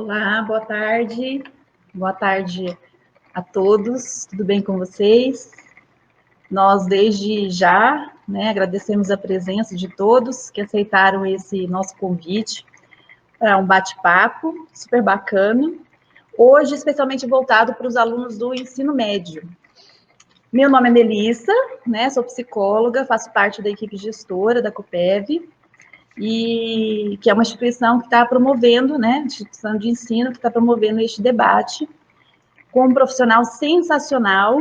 Olá, boa tarde. Boa tarde a todos. Tudo bem com vocês? Nós, desde já, agradecemos a presença de todos que aceitaram esse nosso convite para um bate-papo super bacana. Hoje, especialmente voltado para os alunos do ensino médio. Meu nome é Melissa, sou psicóloga, faço parte da equipe gestora da Coppev, e que é uma instituição que está promovendo, instituição de ensino que está promovendo este debate com um profissional sensacional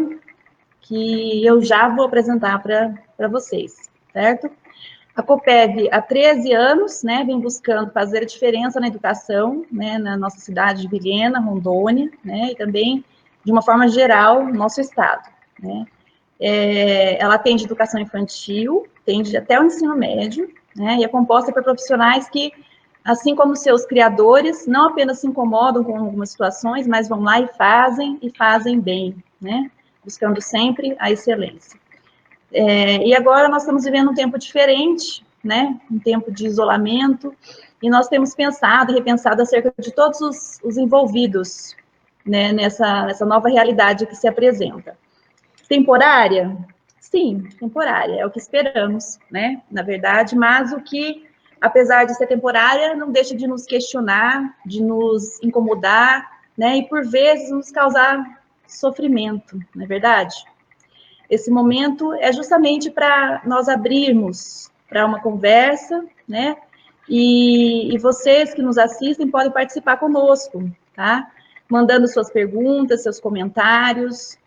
que eu já vou apresentar para vocês, certo? A Coppev, há 13 anos, vem buscando fazer a diferença na educação, na nossa cidade de Vilhena, Rondônia, e também, de uma forma geral, no nosso estado, ela atende educação infantil, atende até o ensino médio, e é composta por profissionais que, assim como seus criadores, não apenas se incomodam com algumas situações, mas vão lá e fazem bem, buscando sempre a excelência. E agora nós estamos vivendo um tempo diferente, um tempo de isolamento, e nós temos pensado e repensado acerca de todos os envolvidos, nessa nova realidade que se apresenta. Temporária? Sim, temporária, é o que esperamos, na verdade, mas o que, apesar de ser temporária, não deixa de nos questionar, de nos incomodar, e por vezes nos causar sofrimento, não é verdade? Esse momento é justamente para nós abrirmos para uma conversa, e vocês que nos assistem podem participar conosco, tá? Mandando suas perguntas, seus comentários,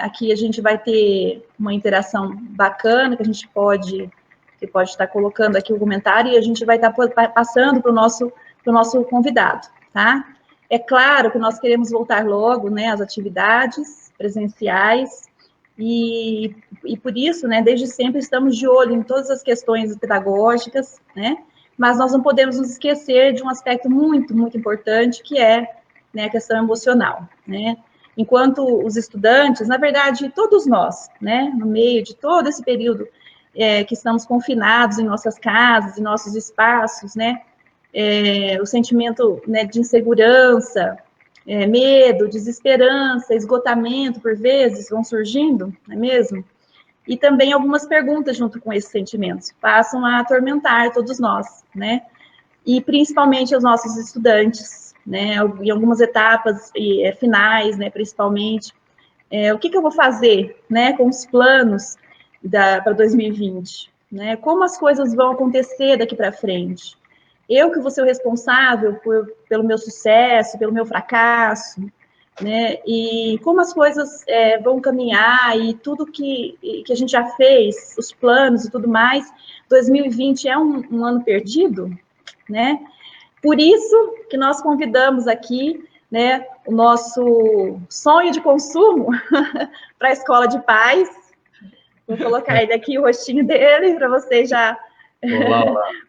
Aqui a gente vai ter uma interação bacana, que a gente pode estar colocando aqui o comentário, e a gente vai estar passando para o nosso convidado, tá? É claro que nós queremos voltar logo, às atividades presenciais, e por isso, desde sempre estamos de olho em todas as questões pedagógicas, mas nós não podemos nos esquecer de um aspecto muito, muito importante, que é, a questão emocional, Enquanto os estudantes, na verdade, todos nós, no meio de todo esse período que estamos confinados em nossas casas, em nossos espaços, o sentimento de insegurança, medo, desesperança, esgotamento, por vezes, vão surgindo, não é mesmo? E também algumas perguntas junto com esses sentimentos passam a atormentar todos nós, E principalmente os nossos estudantes, em algumas etapas finais, principalmente. O que eu vou fazer, com os planos para 2020? Como as coisas vão acontecer daqui para frente? Eu que vou ser o responsável pelo meu sucesso, pelo meu fracasso, E como as coisas vão caminhar e tudo que a gente já fez, os planos e tudo mais, 2020 é um ano perdido, Por isso que nós convidamos aqui, o nosso sonho de consumo para a Escola de Paz. Vou colocar ele aqui, o rostinho dele, para vocês já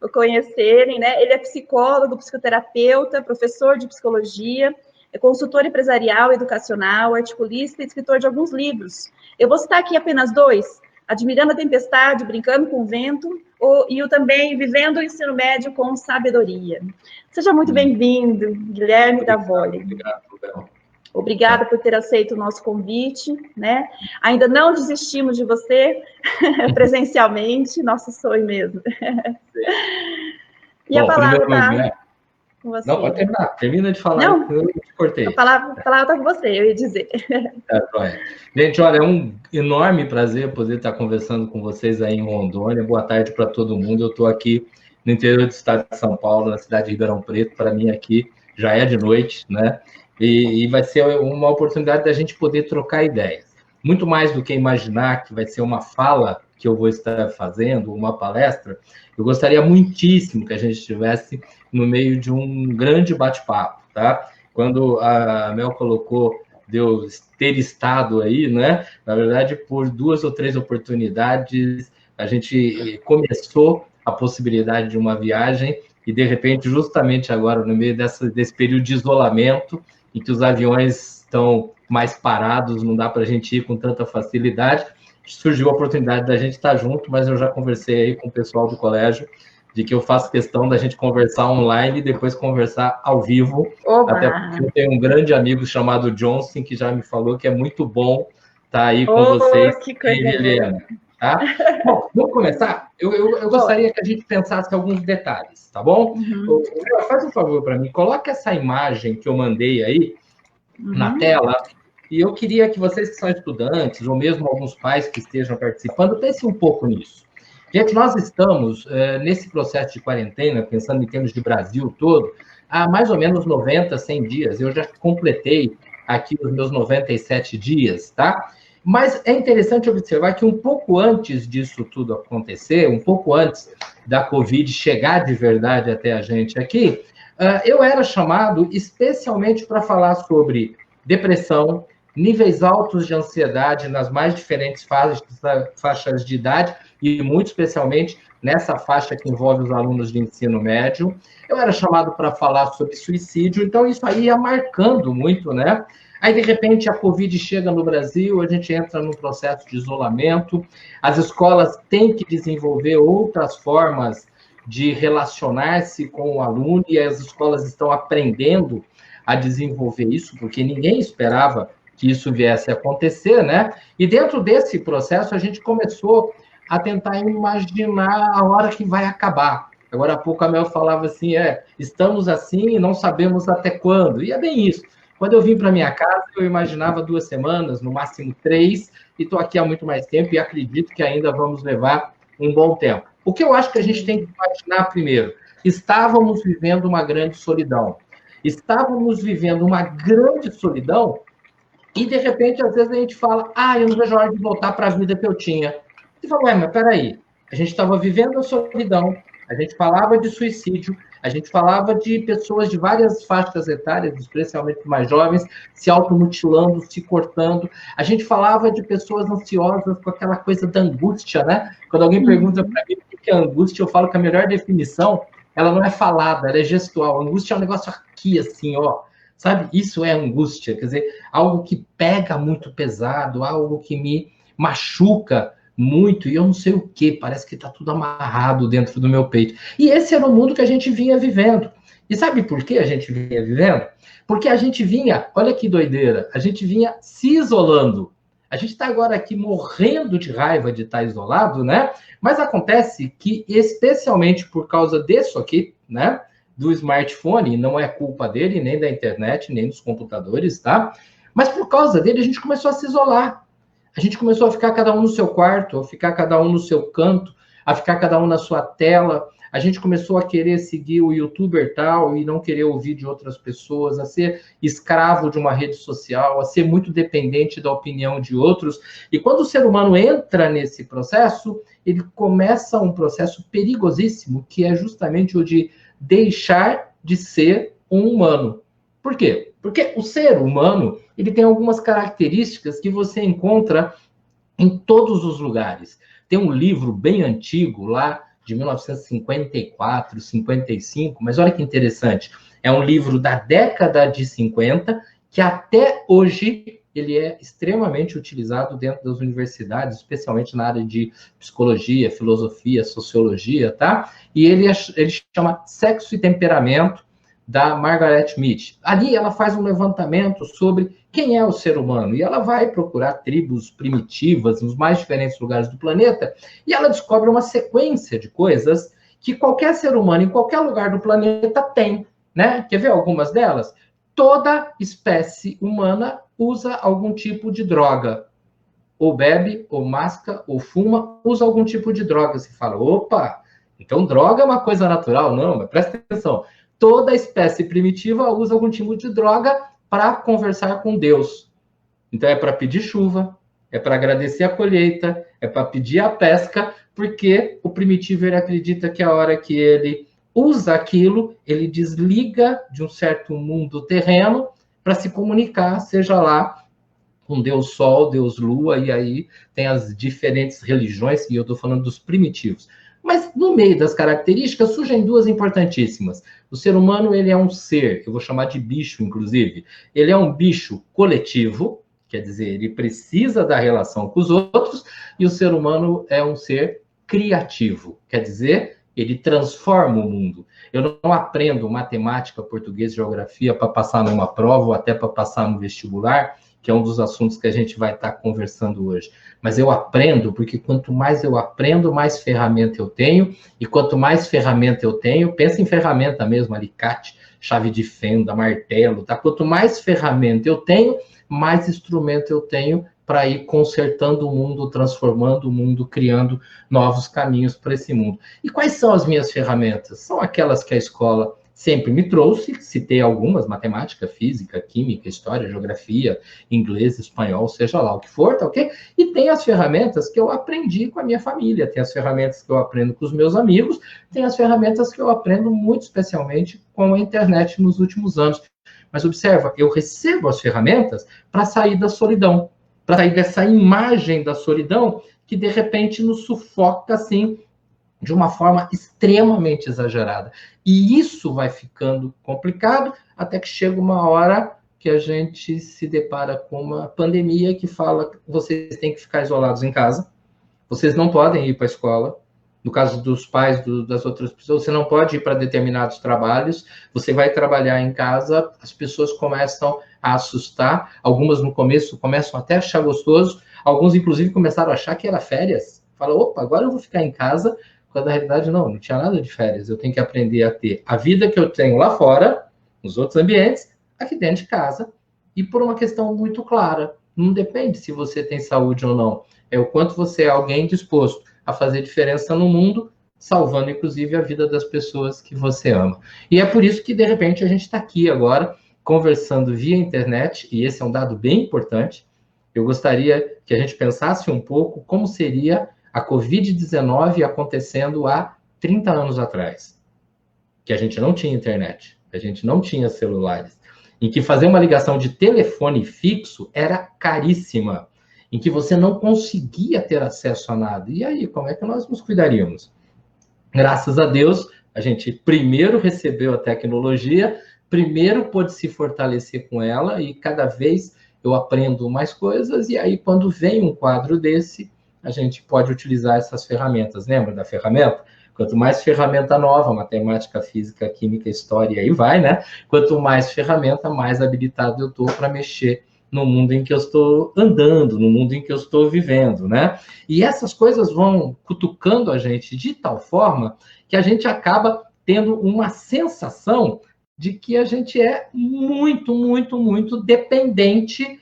o conhecerem, Ele é psicólogo, psicoterapeuta, professor de psicologia, é consultor empresarial, educacional, articulista e escritor de alguns livros. Eu vou citar aqui apenas dois: Admirando a Tempestade, Brincando com o Vento, e o também Vivendo o Ensino Médio com Sabedoria. Seja muito bem-vindo, Guilherme Davoli. Obrigada por ter aceito o nosso convite, Ainda não desistimos de você presencialmente, nosso sonho mesmo. E bom, a palavra está com você. Não, pode terminar. Termina de falar, não, eu te cortei. A palavra está com você, eu ia dizer. Gente, olha, é um enorme prazer poder estar conversando com vocês aí em Rondônia. Boa tarde para todo mundo. Eu estou aqui no interior do estado de São Paulo, na cidade de Ribeirão Preto. Para mim aqui já é de noite, E vai ser uma oportunidade da gente poder trocar ideias. Muito mais do que imaginar que vai ser uma fala que eu vou estar fazendo, uma palestra, eu gostaria muitíssimo que a gente estivesse no meio de um grande bate-papo, tá? Quando a Mel colocou de eu ter estado aí, Na verdade, por 2 ou 3 oportunidades, a gente começou a possibilidade de uma viagem e, de repente, justamente agora, no meio desse período de isolamento, em que os aviões estão mais parados, não dá para a gente ir com tanta facilidade, surgiu a oportunidade da gente estar junto, mas eu já conversei aí com o pessoal do colégio de que eu faço questão da gente conversar online e depois conversar ao vivo. Oba! Até porque eu tenho um grande amigo chamado Johnson, que já me falou que é muito bom estar aí com vocês, Que coisa Helena. Tá? Bom, vamos começar? Eu gostaria que a gente pensasse alguns detalhes, tá bom? Uhum. Faz um favor para mim, coloca essa imagem que eu mandei aí na tela, e eu queria que vocês que são estudantes, ou mesmo alguns pais que estejam participando, pensem um pouco nisso. Gente, nós estamos nesse processo de quarentena, pensando em termos de Brasil todo, há mais ou menos 90, 100 dias. Eu já completei aqui os meus 97 dias, tá? Mas é interessante observar que um pouco antes disso tudo acontecer, um pouco antes da Covid chegar de verdade até a gente aqui, eu era chamado especialmente para falar sobre depressão, níveis altos de ansiedade nas mais diferentes faixas de idade, e muito especialmente nessa faixa que envolve os alunos de ensino médio. Eu era chamado para falar sobre suicídio, então isso aí ia marcando muito, né? Aí, de repente, a Covid chega no Brasil, a gente entra num processo de isolamento, as escolas têm que desenvolver outras formas de relacionar-se com o aluno, e as escolas estão aprendendo a desenvolver isso, porque ninguém esperava que isso viesse a acontecer, né? E dentro desse processo, a gente começou a tentar imaginar a hora que vai acabar. Agora há pouco a Mel falava assim, estamos assim e não sabemos até quando. E é bem isso. Quando eu vim para minha casa, eu imaginava 2 semanas, no máximo 3, e estou aqui há muito mais tempo e acredito que ainda vamos levar um bom tempo. O que eu acho que a gente tem que imaginar primeiro, estávamos vivendo uma grande solidão. Estávamos vivendo uma grande solidão e, de repente, às vezes a gente fala, eu não vejo a hora de voltar para a vida que eu tinha. Você fala, mas peraí, a gente estava vivendo a solidão, a gente falava de suicídio, a gente falava de pessoas de várias faixas etárias, especialmente mais jovens, se automutilando, se cortando. A gente falava de pessoas ansiosas com aquela coisa da angústia, né? Quando alguém pergunta para mim o que é angústia, eu falo que a melhor definição, ela não é falada, ela é gestual. A angústia é um negócio aqui, assim, ó. Sabe? Isso é angústia, quer dizer, algo que pega muito pesado, algo que me machuca muito, e eu não sei o que, parece que está tudo amarrado dentro do meu peito. E esse era o mundo que a gente vinha vivendo. E sabe por que a gente vinha vivendo? Porque a gente vinha, olha que doideira, a gente vinha se isolando. A gente está agora aqui morrendo de raiva de estar isolado, né? Mas acontece que, especialmente por causa disso aqui, né? Do smartphone, não é culpa dele, nem da internet, nem dos computadores, tá? Mas por causa dele, a gente começou a se isolar. A gente começou a ficar cada um no seu quarto, a ficar cada um no seu canto, a ficar cada um na sua tela. A gente começou a querer seguir o youtuber tal e não querer ouvir de outras pessoas, a ser escravo de uma rede social, a ser muito dependente da opinião de outros. E quando o ser humano entra nesse processo, ele começa um processo perigosíssimo, que é justamente o de deixar de ser um humano. Por quê? Porque o ser humano, ele tem algumas características que você encontra em todos os lugares. Tem um livro bem antigo, lá de 1954, 55, mas olha que interessante, é um livro da década de 50, que até hoje ele é extremamente utilizado dentro das universidades, especialmente na área de psicologia, filosofia, sociologia, tá? E ele chama Sexo e Temperamento, da Margaret Mead. Ali ela faz um levantamento sobre quem é o ser humano, e ela vai procurar tribos primitivas nos mais diferentes lugares do planeta, e ela descobre uma sequência de coisas que qualquer ser humano em qualquer lugar do planeta tem, né? Quer ver algumas delas? Toda espécie humana usa algum tipo de droga. Ou bebe, ou masca, ou fuma, usa algum tipo de droga. Você fala, opa, então droga é uma coisa natural? Não, mas presta atenção. Toda espécie primitiva usa algum tipo de droga para conversar com Deus. Então é para pedir chuva, é para agradecer a colheita, é para pedir a pesca, porque o primitivo ele acredita que a hora que ele usa aquilo, ele desliga de um certo mundo terreno para se comunicar, seja lá com Deus Sol, Deus Lua, e aí tem as diferentes religiões, e eu estou falando dos primitivos. Mas no meio das características surgem duas importantíssimas. O ser humano, ele é um ser, eu vou chamar de bicho, inclusive. Ele é um bicho coletivo, quer dizer, ele precisa da relação com os outros, e o ser humano é um ser criativo, quer dizer ele transforma o mundo. Eu não aprendo matemática, português, geografia para passar numa prova ou até para passar no vestibular, que é um dos assuntos que a gente vai estar conversando hoje. Mas eu aprendo porque quanto mais eu aprendo, mais ferramenta eu tenho, e quanto mais ferramenta eu tenho, pensa em ferramenta mesmo, alicate, chave de fenda, martelo, tá? Quanto mais ferramenta eu tenho, mais instrumento eu tenho para ir consertando o mundo, transformando o mundo, criando novos caminhos para esse mundo. E quais são as minhas ferramentas? São aquelas que a escola sempre me trouxe, citei algumas, matemática, física, química, história, geografia, inglês, espanhol, seja lá o que for, tá ok? E tem as ferramentas que eu aprendi com a minha família, tem as ferramentas que eu aprendo com os meus amigos, tem as ferramentas que eu aprendo muito especialmente com a internet nos últimos anos. Mas observa, eu recebo as ferramentas para sair da solidão, para sair dessa imagem da solidão que, de repente, nos sufoca, assim, de uma forma extremamente exagerada. E isso vai ficando complicado até que chega uma hora que a gente se depara com uma pandemia que fala que vocês têm que ficar isolados em casa, vocês não podem ir para a escola. No caso dos pais das outras pessoas, você não pode ir para determinados trabalhos, você vai trabalhar em casa, as pessoas começam a assustar, algumas no começo começam até a achar gostoso, alguns inclusive começaram a achar que era férias, fala, opa, agora eu vou ficar em casa, quando na realidade não tinha nada de férias, eu tenho que aprender a ter a vida que eu tenho lá fora, nos outros ambientes, aqui dentro de casa, e por uma questão muito clara, não depende se você tem saúde ou não, é o quanto você é alguém disposto a fazer diferença no mundo, salvando, inclusive, a vida das pessoas que você ama. E é por isso que, de repente, a gente está aqui agora, conversando via internet, e esse é um dado bem importante. Eu gostaria que a gente pensasse um pouco como seria a Covid-19 acontecendo há 30 anos atrás, que a gente não tinha internet, a gente não tinha celulares, em que fazer uma ligação de telefone fixo era caríssima, em que você não conseguia ter acesso a nada. E aí, como é que nós nos cuidaríamos? Graças a Deus, a gente primeiro recebeu a tecnologia, primeiro pôde se fortalecer com ela, e cada vez eu aprendo mais coisas, e aí quando vem um quadro desse, a gente pode utilizar essas ferramentas. Lembra da ferramenta? Quanto mais ferramenta nova, matemática, física, química, história, e aí vai, né? Quanto mais ferramenta, mais habilitado eu estou para mexer no mundo em que eu estou andando, no mundo em que eu estou vivendo, né? E essas coisas vão cutucando a gente de tal forma que a gente acaba tendo uma sensação de que a gente é muito, muito, muito dependente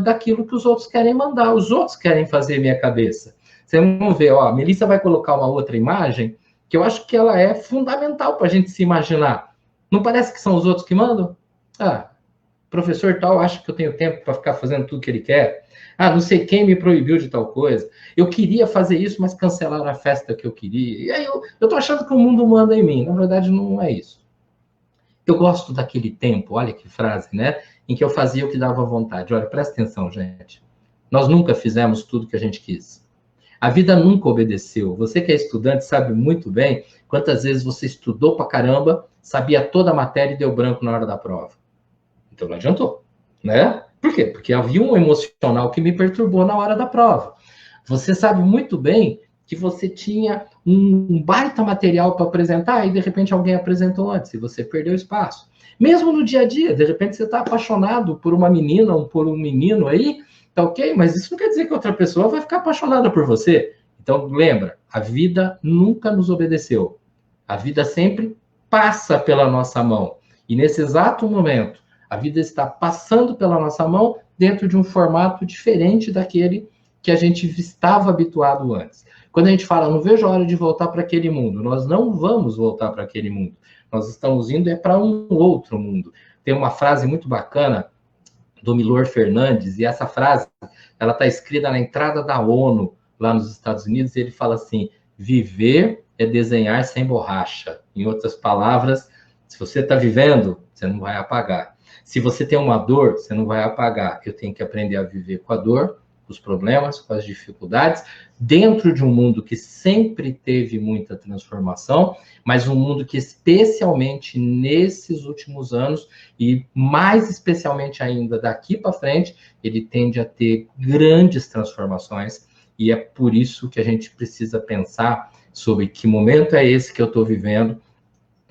daquilo que os outros querem mandar. Os outros querem fazer minha cabeça. Vocês vão ver, ó, a Melissa vai colocar uma outra imagem que eu acho que ela é fundamental para a gente se imaginar. Não parece que são os outros que mandam? Professor tal acha que eu tenho tempo para ficar fazendo tudo que ele quer. Não sei quem me proibiu de tal coisa. Eu queria fazer isso, mas cancelaram a festa que eu queria. E aí eu estou achando que o mundo manda em mim. Na verdade, não é isso. Eu gosto daquele tempo, olha que frase, né? Em que eu fazia o que dava vontade. Olha, presta atenção, gente. Nós nunca fizemos tudo que a gente quis. A vida nunca obedeceu. Você que é estudante sabe muito bem quantas vezes você estudou pra caramba, sabia toda a matéria e deu branco na hora da prova. Então não adiantou, né? Por quê? Porque havia um emocional que me perturbou na hora da prova. Você sabe muito bem que você tinha um baita material para apresentar e de repente alguém apresentou antes e você perdeu espaço. Mesmo no dia a dia, de repente você está apaixonado por uma menina ou por um menino aí, tá ok? Mas isso não quer dizer que outra pessoa vai ficar apaixonada por você. Então lembra, a vida nunca nos obedeceu. A vida sempre passa pela nossa mão. E nesse exato momento, a vida está passando pela nossa mão dentro de um formato diferente daquele que a gente estava habituado antes. Quando a gente fala, não vejo a hora de voltar para aquele mundo, nós não vamos voltar para aquele mundo. Nós estamos indo para um outro mundo. Tem uma frase muito bacana do Milor Fernandes, e essa frase ela está escrita na entrada da ONU, lá nos Estados Unidos, e ele fala assim, viver é desenhar sem borracha. Em outras palavras, se você está vivendo, você não vai apagar. Se você tem uma dor, você não vai apagar. Eu tenho que aprender a viver com a dor, com os problemas, com as dificuldades, dentro de um mundo que sempre teve muita transformação, mas um mundo que especialmente nesses últimos anos, e mais especialmente ainda daqui para frente, ele tende a ter grandes transformações, e é por isso que a gente precisa pensar sobre que momento é esse que eu estou vivendo,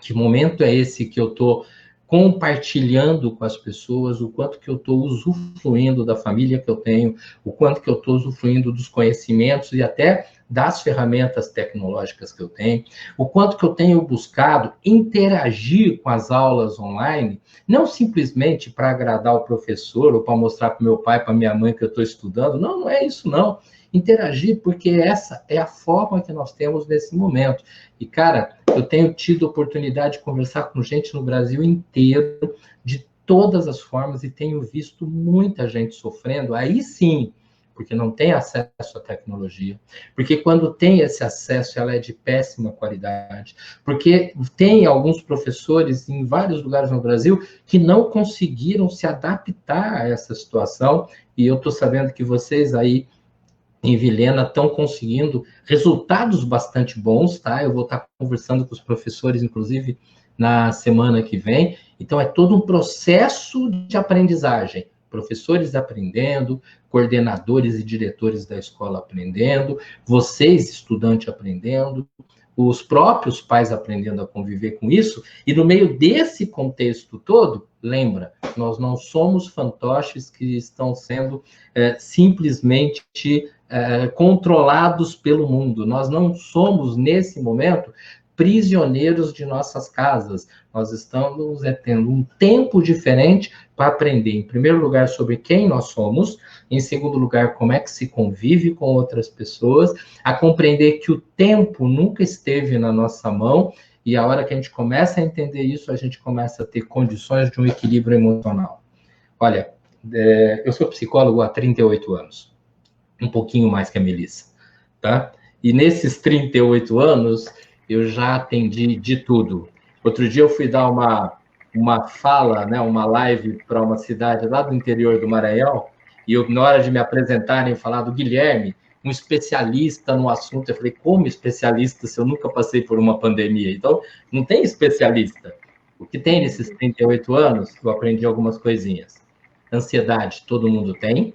que momento é esse que eu estou compartilhando com as pessoas, o quanto que eu estou usufruindo da família que eu tenho, o quanto que eu estou usufruindo dos conhecimentos e até das ferramentas tecnológicas que eu tenho, o quanto que eu tenho buscado interagir com as aulas online, não simplesmente para agradar o professor ou para mostrar para o meu pai, para minha mãe que eu estou estudando, não, não é isso não. Interagir, porque essa é a forma que nós temos nesse momento. E, cara, eu tenho tido oportunidade de conversar com gente no Brasil inteiro, de todas as formas, e tenho visto muita gente sofrendo, aí sim, porque não tem acesso à tecnologia, porque quando tem esse acesso, ela é de péssima qualidade, porque tem alguns professores em vários lugares no Brasil que não conseguiram se adaptar a essa situação, e eu estou sabendo que vocês aí em Vilhena estão conseguindo resultados bastante bons, tá? Eu vou estar conversando com os professores, inclusive, na semana que vem. Então, é todo um processo de aprendizagem. Professores aprendendo, coordenadores e diretores da escola aprendendo, vocês, estudante, aprendendo, os próprios pais aprendendo a conviver com isso, e no meio desse contexto todo, lembra, nós não somos fantoches que estão sendo simplesmente controlados pelo mundo. Nós não somos, nesse momento, prisioneiros de nossas casas. Nós estamos tendo um tempo diferente para aprender, em primeiro lugar, sobre quem nós somos, em segundo lugar, como é que se convive com outras pessoas, a compreender que o tempo nunca esteve na nossa mão, e a hora que a gente começa a entender isso, a gente começa a ter condições de um equilíbrio emocional. Olha, eu sou psicólogo há 38 anos, um pouquinho mais que a Melissa, tá? E nesses 38 anos, eu já atendi de tudo. Outro dia eu fui dar uma fala, né, uma live para uma cidade lá do interior do Maranhão, e eu, na hora de me apresentarem, falar do Guilherme, um especialista no assunto, eu falei, como especialista se eu nunca passei por uma pandemia? Então, não tem especialista. O que tem nesses 38 anos, eu aprendi algumas coisinhas. Ansiedade, todo mundo tem.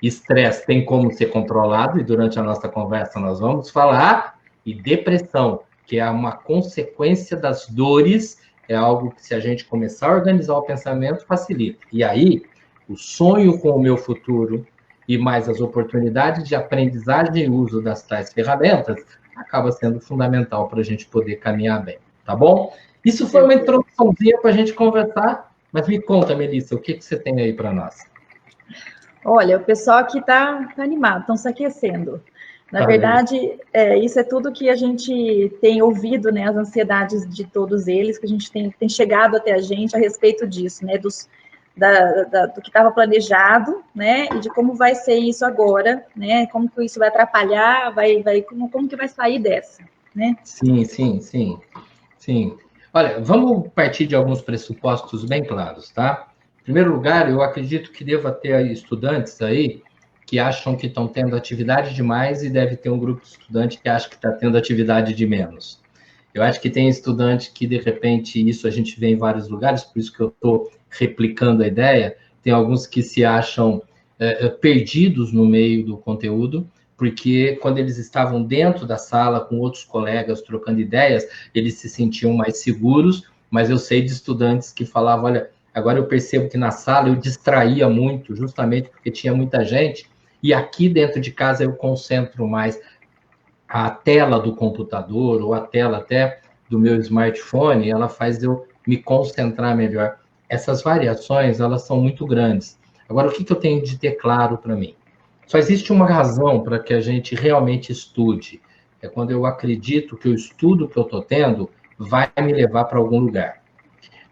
Estresse tem como ser controlado, e durante a nossa conversa nós vamos falar. E depressão, que é uma consequência das dores, é algo que, se a gente começar a organizar o pensamento, facilita. E aí, o sonho com o meu futuro e mais as oportunidades de aprendizagem e uso das tais ferramentas acaba sendo fundamental para a gente poder caminhar bem, tá bom? Isso foi uma introduçãozinha para a gente conversar, mas me conta, Melissa, o que você tem aí para nós? Olha, o pessoal aqui está animado, estão se aquecendo. Na verdade, isso é tudo que a gente tem ouvido, né, as ansiedades de todos eles, que a gente tem chegado até a gente a respeito disso, né, do que estava planejado, né, e de como vai ser isso agora, né, como que isso vai atrapalhar, como que vai sair dessa, né? Sim. Olha, vamos partir de alguns pressupostos bem claros, tá? Em primeiro lugar, eu acredito que deva ter estudantes aí que acham que estão tendo atividade demais e deve ter um grupo de estudantes que acha que está tendo atividade de menos. Eu acho que tem estudante que, de repente, isso a gente vê em vários lugares, por isso que eu estou replicando a ideia, tem alguns que se acham perdidos no meio do conteúdo, porque quando eles estavam dentro da sala com outros colegas trocando ideias, eles se sentiam mais seguros, mas eu sei de estudantes que falavam, olha, agora eu percebo que na sala eu distraía muito, justamente porque tinha muita gente, e aqui dentro de casa eu concentro mais. A tela do computador ou a tela até do meu smartphone, ela faz eu me concentrar melhor. Essas variações, elas são muito grandes. Agora, o que eu tenho de ter claro para mim? Só existe uma razão para que a gente realmente estude. É quando eu acredito que o estudo que eu estou tendo vai me levar para algum lugar.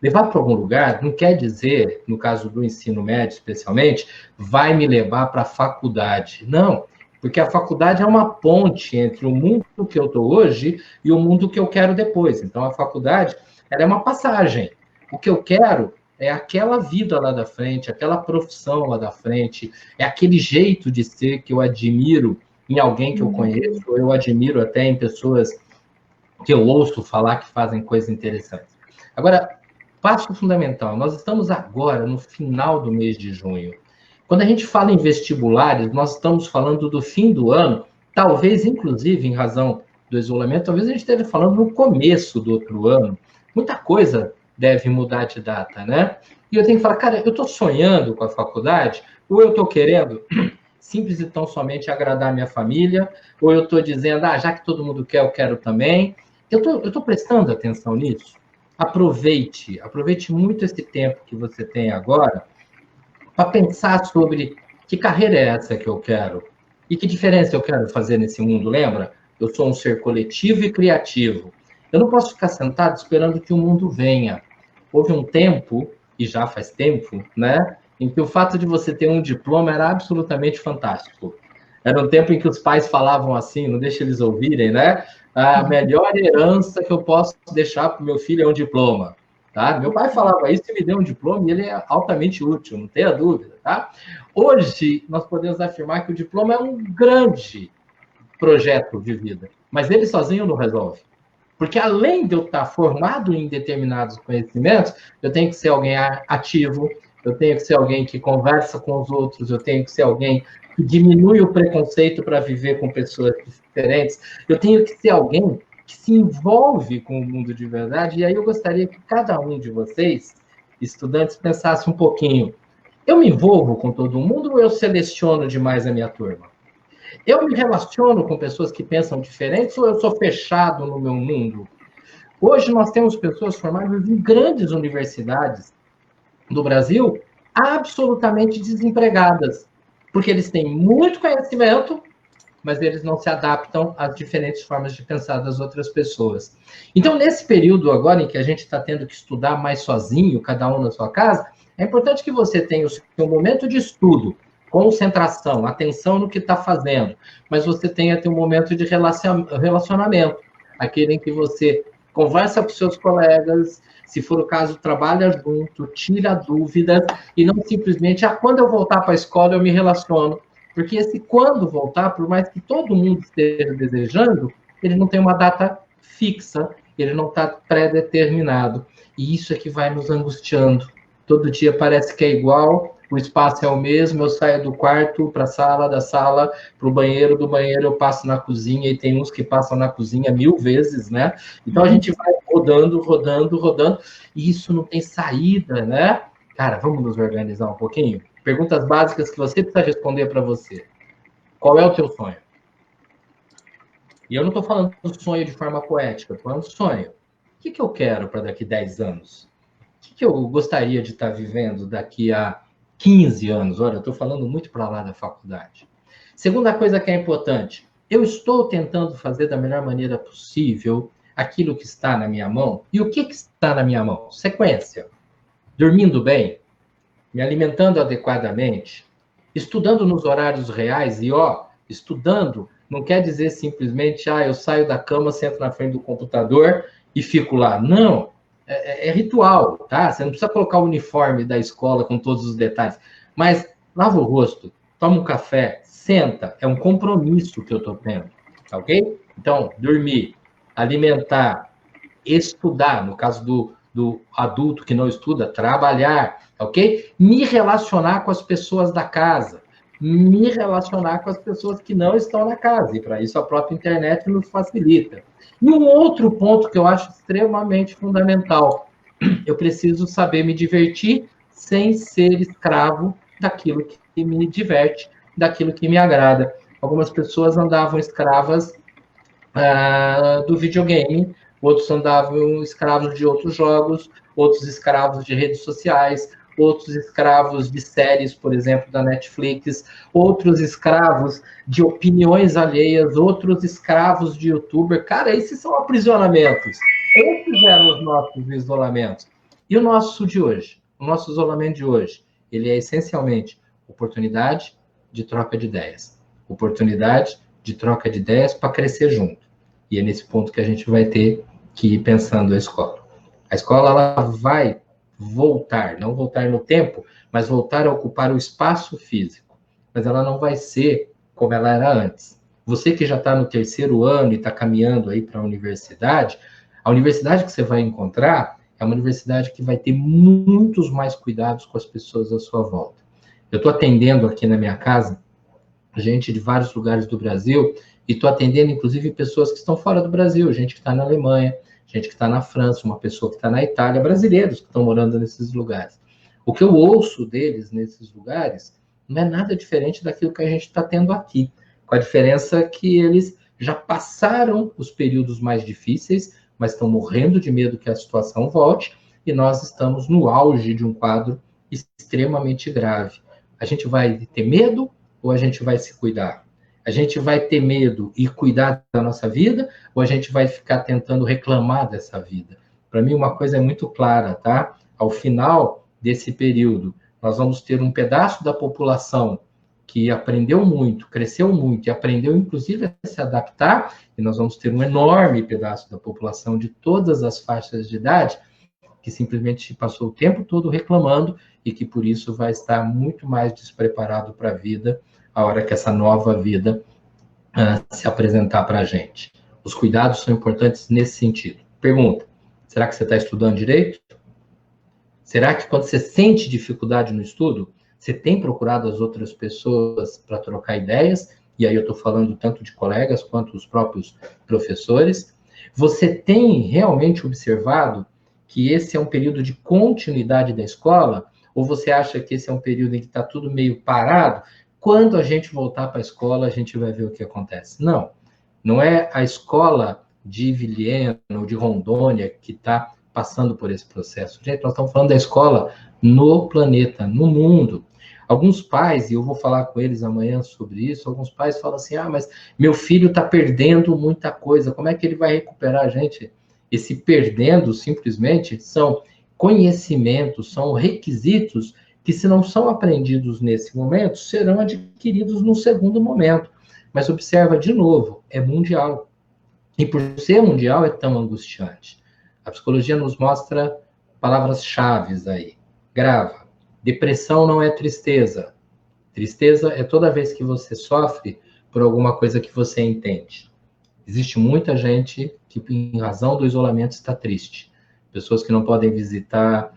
Levar para algum lugar não quer dizer, no caso do ensino médio especialmente, vai me levar para a faculdade. Não, porque a faculdade é uma ponte entre o mundo que eu estou hoje e o mundo que eu quero depois. Então, a faculdade ela é uma passagem. O que eu quero é aquela vida lá da frente, aquela profissão lá da frente, é aquele jeito de ser que eu admiro em alguém que eu conheço, ou eu admiro até em pessoas que eu ouço falar que fazem coisas interessantes. Agora, passo fundamental, nós estamos agora no final do mês de junho. Quando a gente fala em vestibulares, nós estamos falando do fim do ano, talvez, inclusive, em razão do isolamento, talvez a gente esteja falando no começo do outro ano. Muita coisa deve mudar de data, né? E eu tenho que falar, cara, eu estou sonhando com a faculdade, ou eu estou querendo simples e tão somente agradar a minha família, ou eu estou dizendo, já que todo mundo quer, eu quero também. Eu estou prestando atenção nisso. Aproveite muito esse tempo que você tem agora para pensar sobre que carreira é essa que eu quero e que diferença eu quero fazer nesse mundo, lembra? Eu sou um ser coletivo e criativo. Eu não posso ficar sentado esperando que o mundo venha. Houve um tempo, e já faz tempo, né, em que o fato de você ter um diploma era absolutamente fantástico. Era um tempo em que os pais falavam assim, não deixa eles ouvirem, né? A melhor herança que eu posso deixar para o meu filho é um diploma. Tá? Meu pai falava isso e me deu um diploma e ele é altamente útil, não tenha dúvida. Tá? Hoje, nós podemos afirmar que o diploma é um grande projeto de vida, mas ele sozinho não resolve. Porque além de eu estar formado em determinados conhecimentos, eu tenho que ser alguém ativo, eu tenho que ser alguém que conversa com os outros, eu tenho que ser alguém que diminui o preconceito para viver com pessoas diferentes, eu tenho que ser alguém que se envolve com o mundo de verdade. E aí eu gostaria que cada um de vocês, estudantes, pensasse um pouquinho: eu me envolvo com todo mundo ou eu seleciono demais a minha turma? Eu me relaciono com pessoas que pensam diferentes ou eu sou fechado no meu mundo? Hoje nós temos pessoas formadas em grandes universidades do Brasil absolutamente desempregadas, porque eles têm muito conhecimento, mas eles não se adaptam às diferentes formas de pensar das outras pessoas. Então, nesse período agora em que a gente está tendo que estudar mais sozinho, cada um na sua casa, é importante que você tenha o seu momento de estudo, concentração, atenção no que está fazendo, mas você tenha um momento de relacionamento, aquele em que você conversa com seus colegas, se for o caso, trabalha junto, tira dúvidas, e não simplesmente, quando eu voltar para a escola eu me relaciono. Porque esse quando voltar, por mais que todo mundo esteja desejando, ele não tem uma data fixa, ele não está pré-determinado. E isso é que vai nos angustiando. Todo dia parece que é igual, o espaço é o mesmo, eu saio do quarto para a sala, da sala para o banheiro, do banheiro eu passo na cozinha, e tem uns que passam na cozinha 1000 vezes, né? Então a gente vai rodando, e isso não tem saída, né? Cara, vamos nos organizar um pouquinho? Perguntas básicas que você precisa responder para você. Qual é o teu sonho? E eu não estou falando do sonho de forma poética, estou falando do sonho. O que eu quero para daqui 10 anos? O que eu gostaria de estar vivendo daqui a 15 anos? Olha, eu estou falando muito para lá da faculdade. Segunda coisa que é importante, eu estou tentando fazer da melhor maneira possível aquilo que está na minha mão. E o que está na minha mão? Sequência. Dormindo bem, me alimentando adequadamente, estudando nos horários reais. E, estudando não quer dizer simplesmente, eu saio da cama, sento na frente do computador e fico lá. Não, é ritual, tá? Você não precisa colocar o uniforme da escola com todos os detalhes, mas lava o rosto, toma um café, senta, é um compromisso que eu estou tendo, tá ok? Então, dormir, alimentar, estudar, no caso do adulto que não estuda, trabalhar, ok? Me relacionar com as pessoas da casa, me relacionar com as pessoas que não estão na casa, e para isso a própria internet nos facilita. E um outro ponto que eu acho extremamente fundamental, eu preciso saber me divertir sem ser escravo daquilo que me diverte, daquilo que me agrada. Algumas pessoas andavam escravas do videogame, outros andavam escravos de outros jogos, outros escravos de redes sociais, outros escravos de séries, por exemplo, da Netflix, outros escravos de opiniões alheias, outros escravos de youtuber. Cara, esses são aprisionamentos. Esses eram os nossos isolamentos. E o nosso de hoje, o nosso isolamento de hoje, ele é essencialmente oportunidade de troca de ideias. Oportunidade de troca de ideias para crescer junto. E é nesse ponto que a gente vai ter que ir pensando a escola. A escola ela vai voltar, não voltar no tempo, mas voltar a ocupar o espaço físico. Mas ela não vai ser como ela era antes. Você que já está no 3º ano e está caminhando aí para a universidade que você vai encontrar é uma universidade que vai ter muitos mais cuidados com as pessoas à sua volta. Eu estou atendendo aqui na minha casa gente de vários lugares do Brasil, E estou atendendo, inclusive, pessoas que estão fora do Brasil, gente que está na Alemanha, gente que está na França, uma pessoa que está na Itália, brasileiros que estão morando nesses lugares. O que eu ouço deles nesses lugares não é nada diferente daquilo que a gente está tendo aqui, com a diferença que eles já passaram os períodos mais difíceis, mas estão morrendo de medo que a situação volte, e nós estamos no auge de um quadro extremamente grave. A gente vai ter medo ou a gente vai se cuidar? A gente vai ter medo e cuidar da nossa vida, ou a gente vai ficar tentando reclamar dessa vida? Para mim, uma coisa é muito clara, tá? Ao final desse período, nós vamos ter um pedaço da população que aprendeu muito, cresceu muito e aprendeu, inclusive, a se adaptar, e nós vamos ter um enorme pedaço da população de todas as faixas de idade que simplesmente passou o tempo todo reclamando e que, por isso, vai estar muito mais despreparado para a vida a hora que essa nova vida se apresentar para a gente. Os cuidados são importantes nesse sentido. Pergunta, será que você está estudando direito? Será que quando você sente dificuldade no estudo, você tem procurado as outras pessoas para trocar ideias? E aí eu estou falando tanto de colegas quanto os próprios professores. Você tem realmente observado que esse é um período de continuidade da escola? Ou você acha que esse é um período em que está tudo meio parado? Quando a gente voltar para a escola, a gente vai ver o que acontece. Não, não é a escola de Vilhena ou de Rondônia que está passando por esse processo. Gente, nós estamos falando da escola no planeta, no mundo. Alguns pais, e eu vou falar com eles amanhã sobre isso, alguns pais falam assim, mas meu filho está perdendo muita coisa, como é que ele vai recuperar? Gente, esse perdendo, simplesmente, são conhecimentos, são requisitos que, se não são aprendidos nesse momento, serão adquiridos num segundo momento. Mas observa, de novo, é mundial. E por ser mundial, é tão angustiante. A psicologia nos mostra palavras-chave aí. Grava. Depressão não é tristeza. Tristeza é toda vez que você sofre por alguma coisa que você entende. Existe muita gente que, em razão do isolamento, está triste. Pessoas que não podem visitar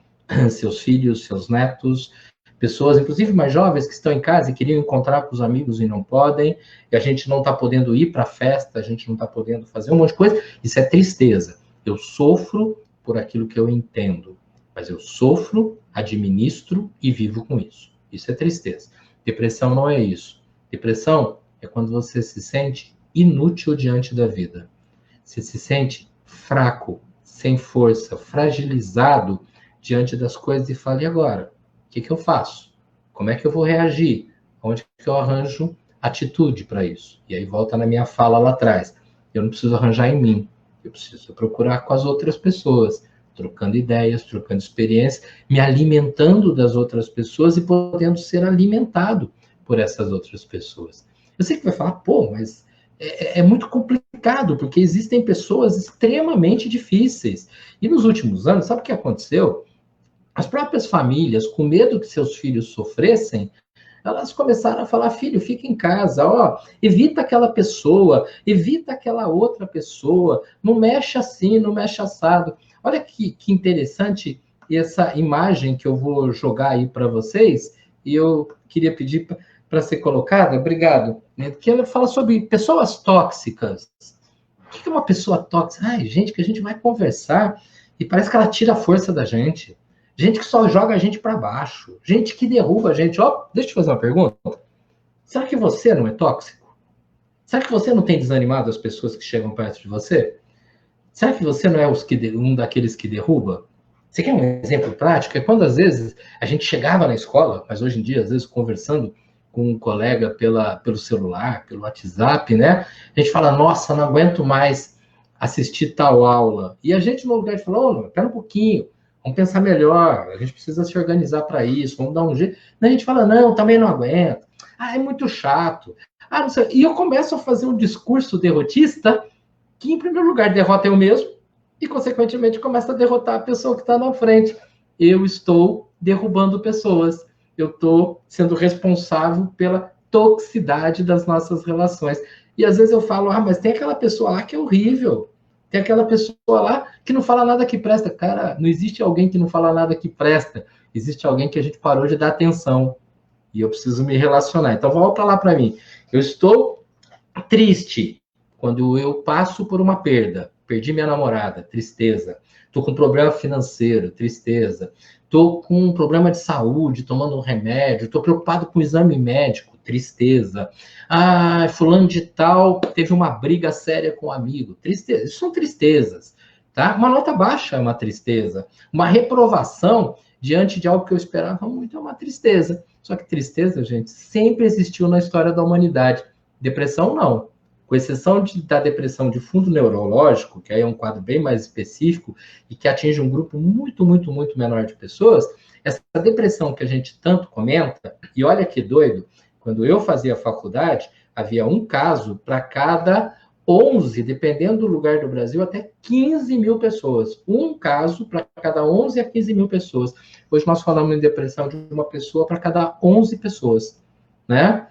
seus filhos, seus netos, pessoas, inclusive mais jovens, que estão em casa e queriam encontrar com os amigos e não podem, e a gente não está podendo ir para a festa, a gente não está podendo fazer um monte de coisa. Isso é tristeza. Eu sofro por aquilo que eu entendo, mas eu sofro, administro e vivo com isso. Isso é tristeza. Depressão não é isso. Depressão é quando você se sente inútil diante da vida. Você se sente fraco, sem força, fragilizado diante das coisas e fala, e agora? O que eu faço? Como é que eu vou reagir? Onde que eu arranjo atitude para isso? E aí volta na minha fala lá atrás. Eu não preciso arranjar em mim. Eu preciso procurar com as outras pessoas, trocando ideias, trocando experiências, me alimentando das outras pessoas e podendo ser alimentado por essas outras pessoas. Eu sei que vai falar, mas é muito complicado, porque existem pessoas extremamente difíceis. E nos últimos anos, sabe o que aconteceu? As próprias famílias, com medo que seus filhos sofressem, elas começaram a falar, filho, fica em casa, evita aquela pessoa, evita aquela outra pessoa, não mexe assim, não mexe assado. Olha que interessante essa imagem que eu vou jogar aí para vocês, e eu queria pedir para ser colocada, obrigado, né? Que ela fala sobre pessoas tóxicas. O que é uma pessoa tóxica? Gente, que a gente vai conversar e parece que ela tira a força da gente. Gente que só joga a gente para baixo. Gente que derruba a gente. Deixa eu te fazer uma pergunta. Será que você não é tóxico? Será que você não tem desanimado as pessoas que chegam perto de você? Será que você não é um daqueles que derruba? Você quer um exemplo prático? É quando, às vezes, a gente chegava na escola, mas hoje em dia, às vezes, conversando com um colega pelo celular, pelo WhatsApp, né? A gente fala, nossa, não aguento mais assistir tal aula. E a gente, no lugar de falar, espera um pouquinho, vamos pensar melhor, a gente precisa se organizar para isso, vamos dar um jeito. A gente fala, não, também não aguento. É muito chato. Não sei. E eu começo a fazer um discurso derrotista que, em primeiro lugar, derrota eu mesmo e, consequentemente, começa a derrotar a pessoa que está na frente. Eu estou derrubando pessoas. Eu estou sendo responsável pela toxicidade das nossas relações. E, às vezes, eu falo, mas tem aquela pessoa lá que é horrível. Tem aquela pessoa lá que não fala nada que presta. Cara, não existe alguém que não fala nada que presta. Existe alguém que a gente parou de dar atenção. E eu preciso me relacionar. Então, volta lá para mim. Eu estou Triste, quando eu passo por uma perda, perdi minha namorada, tristeza. Estou com um problema financeiro, tristeza. Estou com um problema de saúde, tomando um remédio. Estou preocupado com o exame médico, tristeza. Ah, fulano de tal teve uma briga séria com um amigo, tristeza. Isso são tristezas, tá? Uma nota baixa é uma tristeza. Uma reprovação diante de algo que eu esperava muito é uma tristeza. Só que tristeza, gente, sempre existiu na história da humanidade. Depressão, não. Com exceção da depressão de fundo neurológico, que aí é um quadro bem mais específico e que atinge um grupo muito, muito, muito menor de pessoas, essa depressão que a gente tanto comenta, e olha que doido, quando eu fazia faculdade, havia um caso para cada 11, dependendo do lugar do Brasil, até 15 mil pessoas. Um caso para cada 11 a 15 mil pessoas. Hoje nós falamos em depressão de uma pessoa para cada 11 pessoas, né?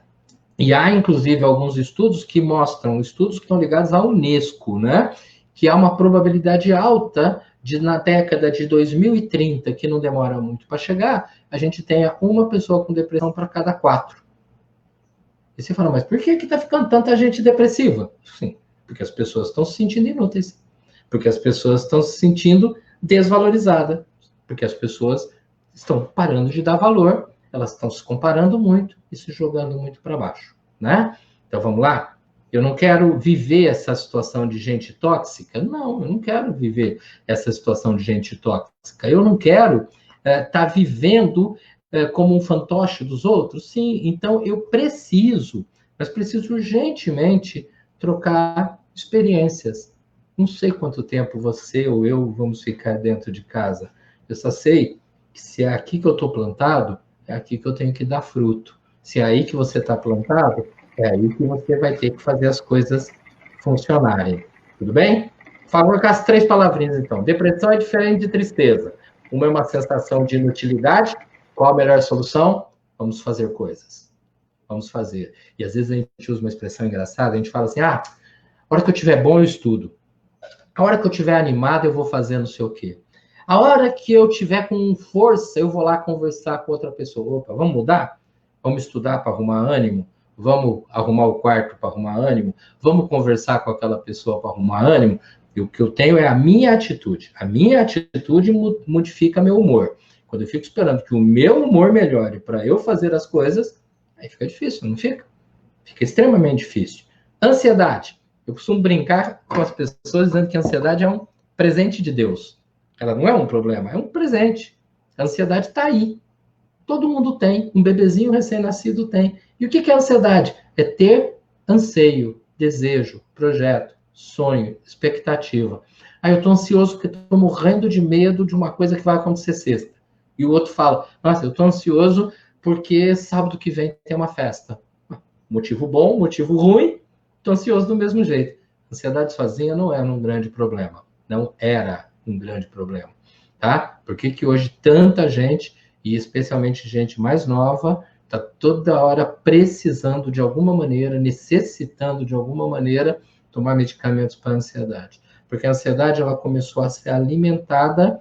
E há, inclusive, alguns estudos que mostram, estudos que estão ligados à Unesco, né? Que há uma probabilidade alta de, na década de 2030, que não demora muito para chegar, a gente tenha uma pessoa com depressão para cada 4. E você fala, mas por que está ficando tanta gente depressiva? Sim, porque as pessoas estão se sentindo inúteis, porque as pessoas estão se sentindo desvalorizadas, porque as pessoas estão parando de dar valor, elas estão se comparando muito e se jogando muito para baixo, né? Então, vamos lá? Eu não quero viver essa situação de gente tóxica? Não, eu não quero viver essa situação de gente tóxica. Eu não quero estar vivendo como um fantoche dos outros? Sim, então eu preciso, mas preciso urgentemente trocar experiências. Não sei quanto tempo você ou eu vamos ficar dentro de casa. Eu só sei que se é aqui que eu estou plantado, é aqui que eu tenho que dar fruto. Se é aí que você está plantado, é aí que você vai ter que fazer as coisas funcionarem. Tudo bem? Fala com as 3 palavrinhas, então. Depressão é diferente de tristeza. Uma é uma sensação de inutilidade. Qual a melhor solução? Vamos fazer coisas. Vamos fazer. E às vezes a gente usa uma expressão engraçada, a gente fala assim, a hora que eu estiver bom, eu estudo. A hora que eu estiver animado, eu vou fazer não sei o quê. A hora que eu tiver com força, eu vou lá conversar com outra pessoa. Opa, vamos mudar? Vamos estudar para arrumar ânimo? Vamos arrumar o quarto para arrumar ânimo? Vamos conversar com aquela pessoa para arrumar ânimo? E o que eu tenho é a minha atitude. A minha atitude modifica meu humor. Quando eu fico esperando que o meu humor melhore para eu fazer as coisas, aí fica difícil, não fica? Fica extremamente difícil. Ansiedade. Eu costumo brincar com as pessoas dizendo que a ansiedade é um presente de Deus. Ela não é um problema, é um presente. A ansiedade está aí. Todo mundo tem. Um bebezinho recém-nascido tem. E o que é ansiedade? É ter anseio, desejo, projeto, sonho, expectativa. Ah, eu estou ansioso porque estou morrendo de medo de uma coisa que vai acontecer sexta. E o outro fala, nossa, eu estou ansioso porque sábado que vem tem uma festa. Motivo bom, motivo ruim, estou ansioso do mesmo jeito. Ansiedade sozinha não é um grande problema. Não era um grande problema, tá? Por que hoje tanta gente, e especialmente gente mais nova, está toda hora precisando de alguma maneira, necessitando de alguma maneira, tomar medicamentos para a ansiedade? Porque a ansiedade, ela começou a ser alimentada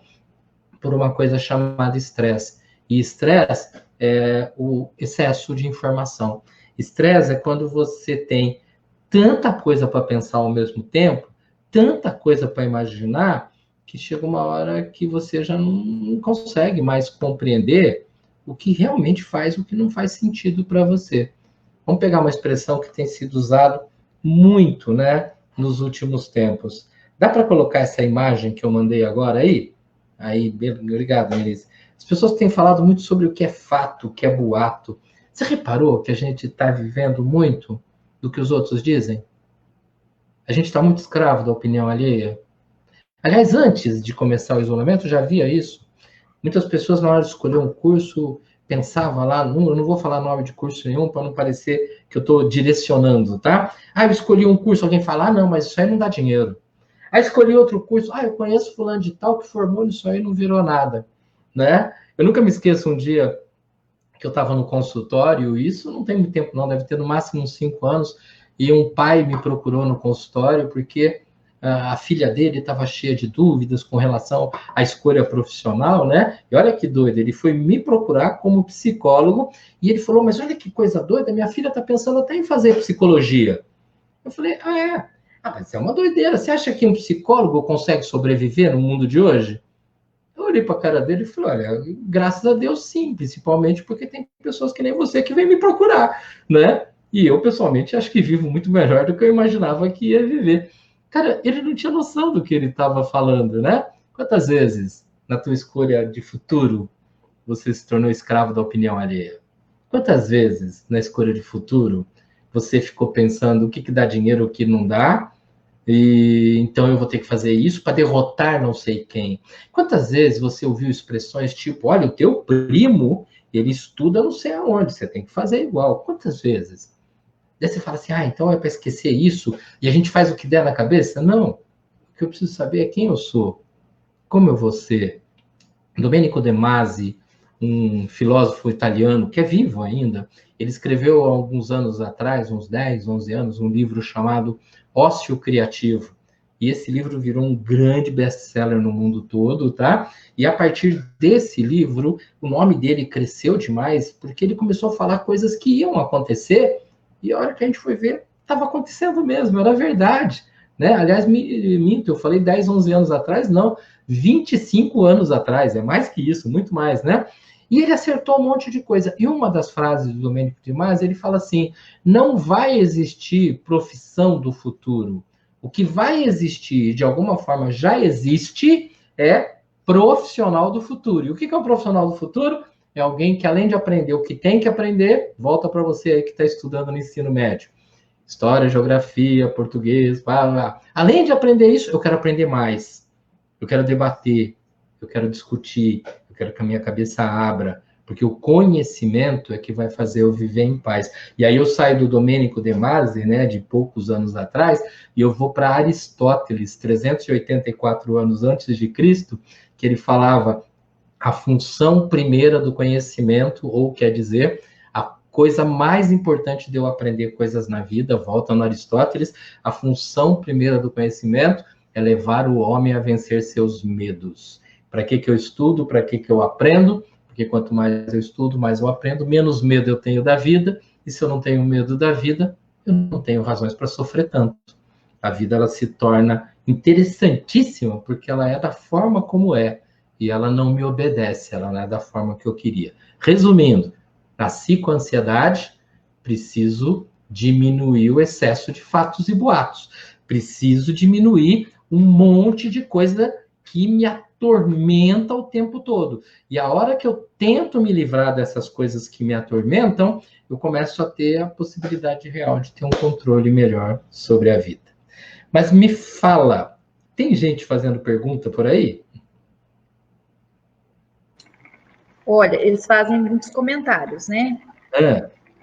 por uma coisa chamada estresse. E estresse é o excesso de informação. Estresse é quando você tem tanta coisa para pensar ao mesmo tempo, tanta coisa para imaginar, que chega uma hora que você já não consegue mais compreender o que realmente faz, o que não faz sentido para você. Vamos pegar uma expressão que tem sido usada muito, né, nos últimos tempos. Dá para colocar essa imagem que eu mandei agora aí? Aí, obrigado, Melissa. As pessoas têm falado muito sobre o que é fato, o que é boato. Você reparou que a gente está vivendo muito do que os outros dizem? A gente está muito escravo da opinião alheia. Aliás, antes de começar o isolamento, eu já via isso. Muitas pessoas, na hora de escolher um curso, pensavam lá, eu não vou falar nome de curso nenhum, para não parecer que eu estou direcionando, tá? Ah, eu escolhi um curso, alguém fala, não, mas isso aí não dá dinheiro. Ah, escolhi outro curso, eu conheço fulano de tal que formou nisso aí e não virou nada, né? Eu nunca me esqueço um dia que eu estava no consultório, isso não tem muito tempo não, deve ter no máximo uns 5 anos, e um pai me procurou no consultório porque a filha dele estava cheia de dúvidas com relação à escolha profissional, né? E olha que doido, ele foi me procurar como psicólogo e ele falou, mas olha que coisa doida, minha filha está pensando até em fazer psicologia. Eu falei, ah, é? Ah, mas é uma doideira. Você acha que um psicólogo consegue sobreviver no mundo de hoje? Eu olhei para a cara dele e falei, olha, graças a Deus sim, principalmente porque tem pessoas que nem você que vêm me procurar, né? E eu, pessoalmente, acho que vivo muito melhor do que eu imaginava que ia viver. Cara, ele não tinha noção do que ele estava falando, né? Quantas vezes, na tua escolha de futuro, você se tornou escravo da opinião alheia? Quantas vezes, na escolha de futuro, você ficou pensando o que dá dinheiro, o que não dá, e então eu vou ter que fazer isso para derrotar não sei quem. Quantas vezes você ouviu expressões tipo, olha, o teu primo, ele estuda não sei aonde, você tem que fazer igual. Quantas vezes? Daí você fala assim, ah, então é para esquecer isso e a gente faz o que der na cabeça? Não. O que eu preciso saber é quem eu sou, como eu vou ser. Domenico De Masi, um filósofo italiano que é vivo ainda, ele escreveu há alguns anos atrás, uns 10, 11 anos, um livro chamado Ócio Criativo. E esse livro virou um grande best-seller no mundo todo, tá? E a partir desse livro, o nome dele cresceu demais, porque ele começou a falar coisas que iam acontecer, e a hora que a gente foi ver, estava acontecendo mesmo, era verdade. Né? Aliás, minto, eu falei 10, 11 anos atrás, não, 25 anos atrás, é mais que isso, muito mais, né? E ele acertou um monte de coisa. E uma das frases do Domenico de Masi, ele fala assim, não vai existir profissão do futuro. O que vai existir, de alguma forma já existe, é profissional do futuro. E o que é o profissional do futuro? É alguém que, além de aprender o que tem que aprender, volta para você aí que está estudando no ensino médio. História, geografia, português, blá, blá. Além de aprender isso, eu quero aprender mais. Eu quero debater, eu quero discutir, eu quero que a minha cabeça abra, porque o conhecimento é que vai fazer eu viver em paz. E aí eu saio do Domenico De Masi, né, de poucos anos atrás, e eu vou para Aristóteles, 384 anos antes de Cristo, que ele falava a função primeira do conhecimento, ou quer dizer, a coisa mais importante de eu aprender coisas na vida, volta no Aristóteles, a função primeira do conhecimento é levar o homem a vencer seus medos. Para que eu estudo? Para que eu aprendo? Porque quanto mais eu estudo, mais eu aprendo, menos medo eu tenho da vida, e se eu não tenho medo da vida, eu não tenho razões para sofrer tanto. A vida ela se torna interessantíssima porque ela é da forma como é, e ela não me obedece, ela não é da forma que eu queria. Resumindo, nasci com ansiedade, preciso diminuir o excesso de fatos e boatos. Preciso diminuir um monte de coisa que me atormenta o tempo todo. E a hora que eu tento me livrar dessas coisas que me atormentam, eu começo a ter a possibilidade real de ter um controle melhor sobre a vida. Mas me fala, tem gente fazendo pergunta por aí? Olha, eles fazem muitos comentários, né?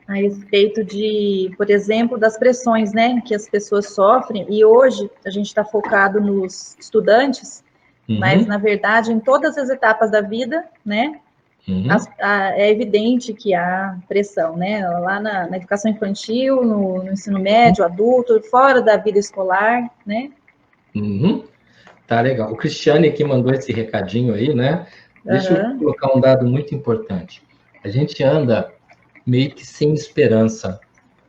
A respeito de, por exemplo, das pressões, né, que as pessoas sofrem. E hoje a gente está focado nos estudantes, mas na verdade em todas as etapas da vida, né, é evidente que há pressão, né? Lá na educação infantil, no ensino médio, adulto, fora da vida escolar, né? Tá legal. O Cristiane aqui mandou esse recadinho aí, né? Deixa eu colocar um dado muito importante. A gente anda meio que sem esperança.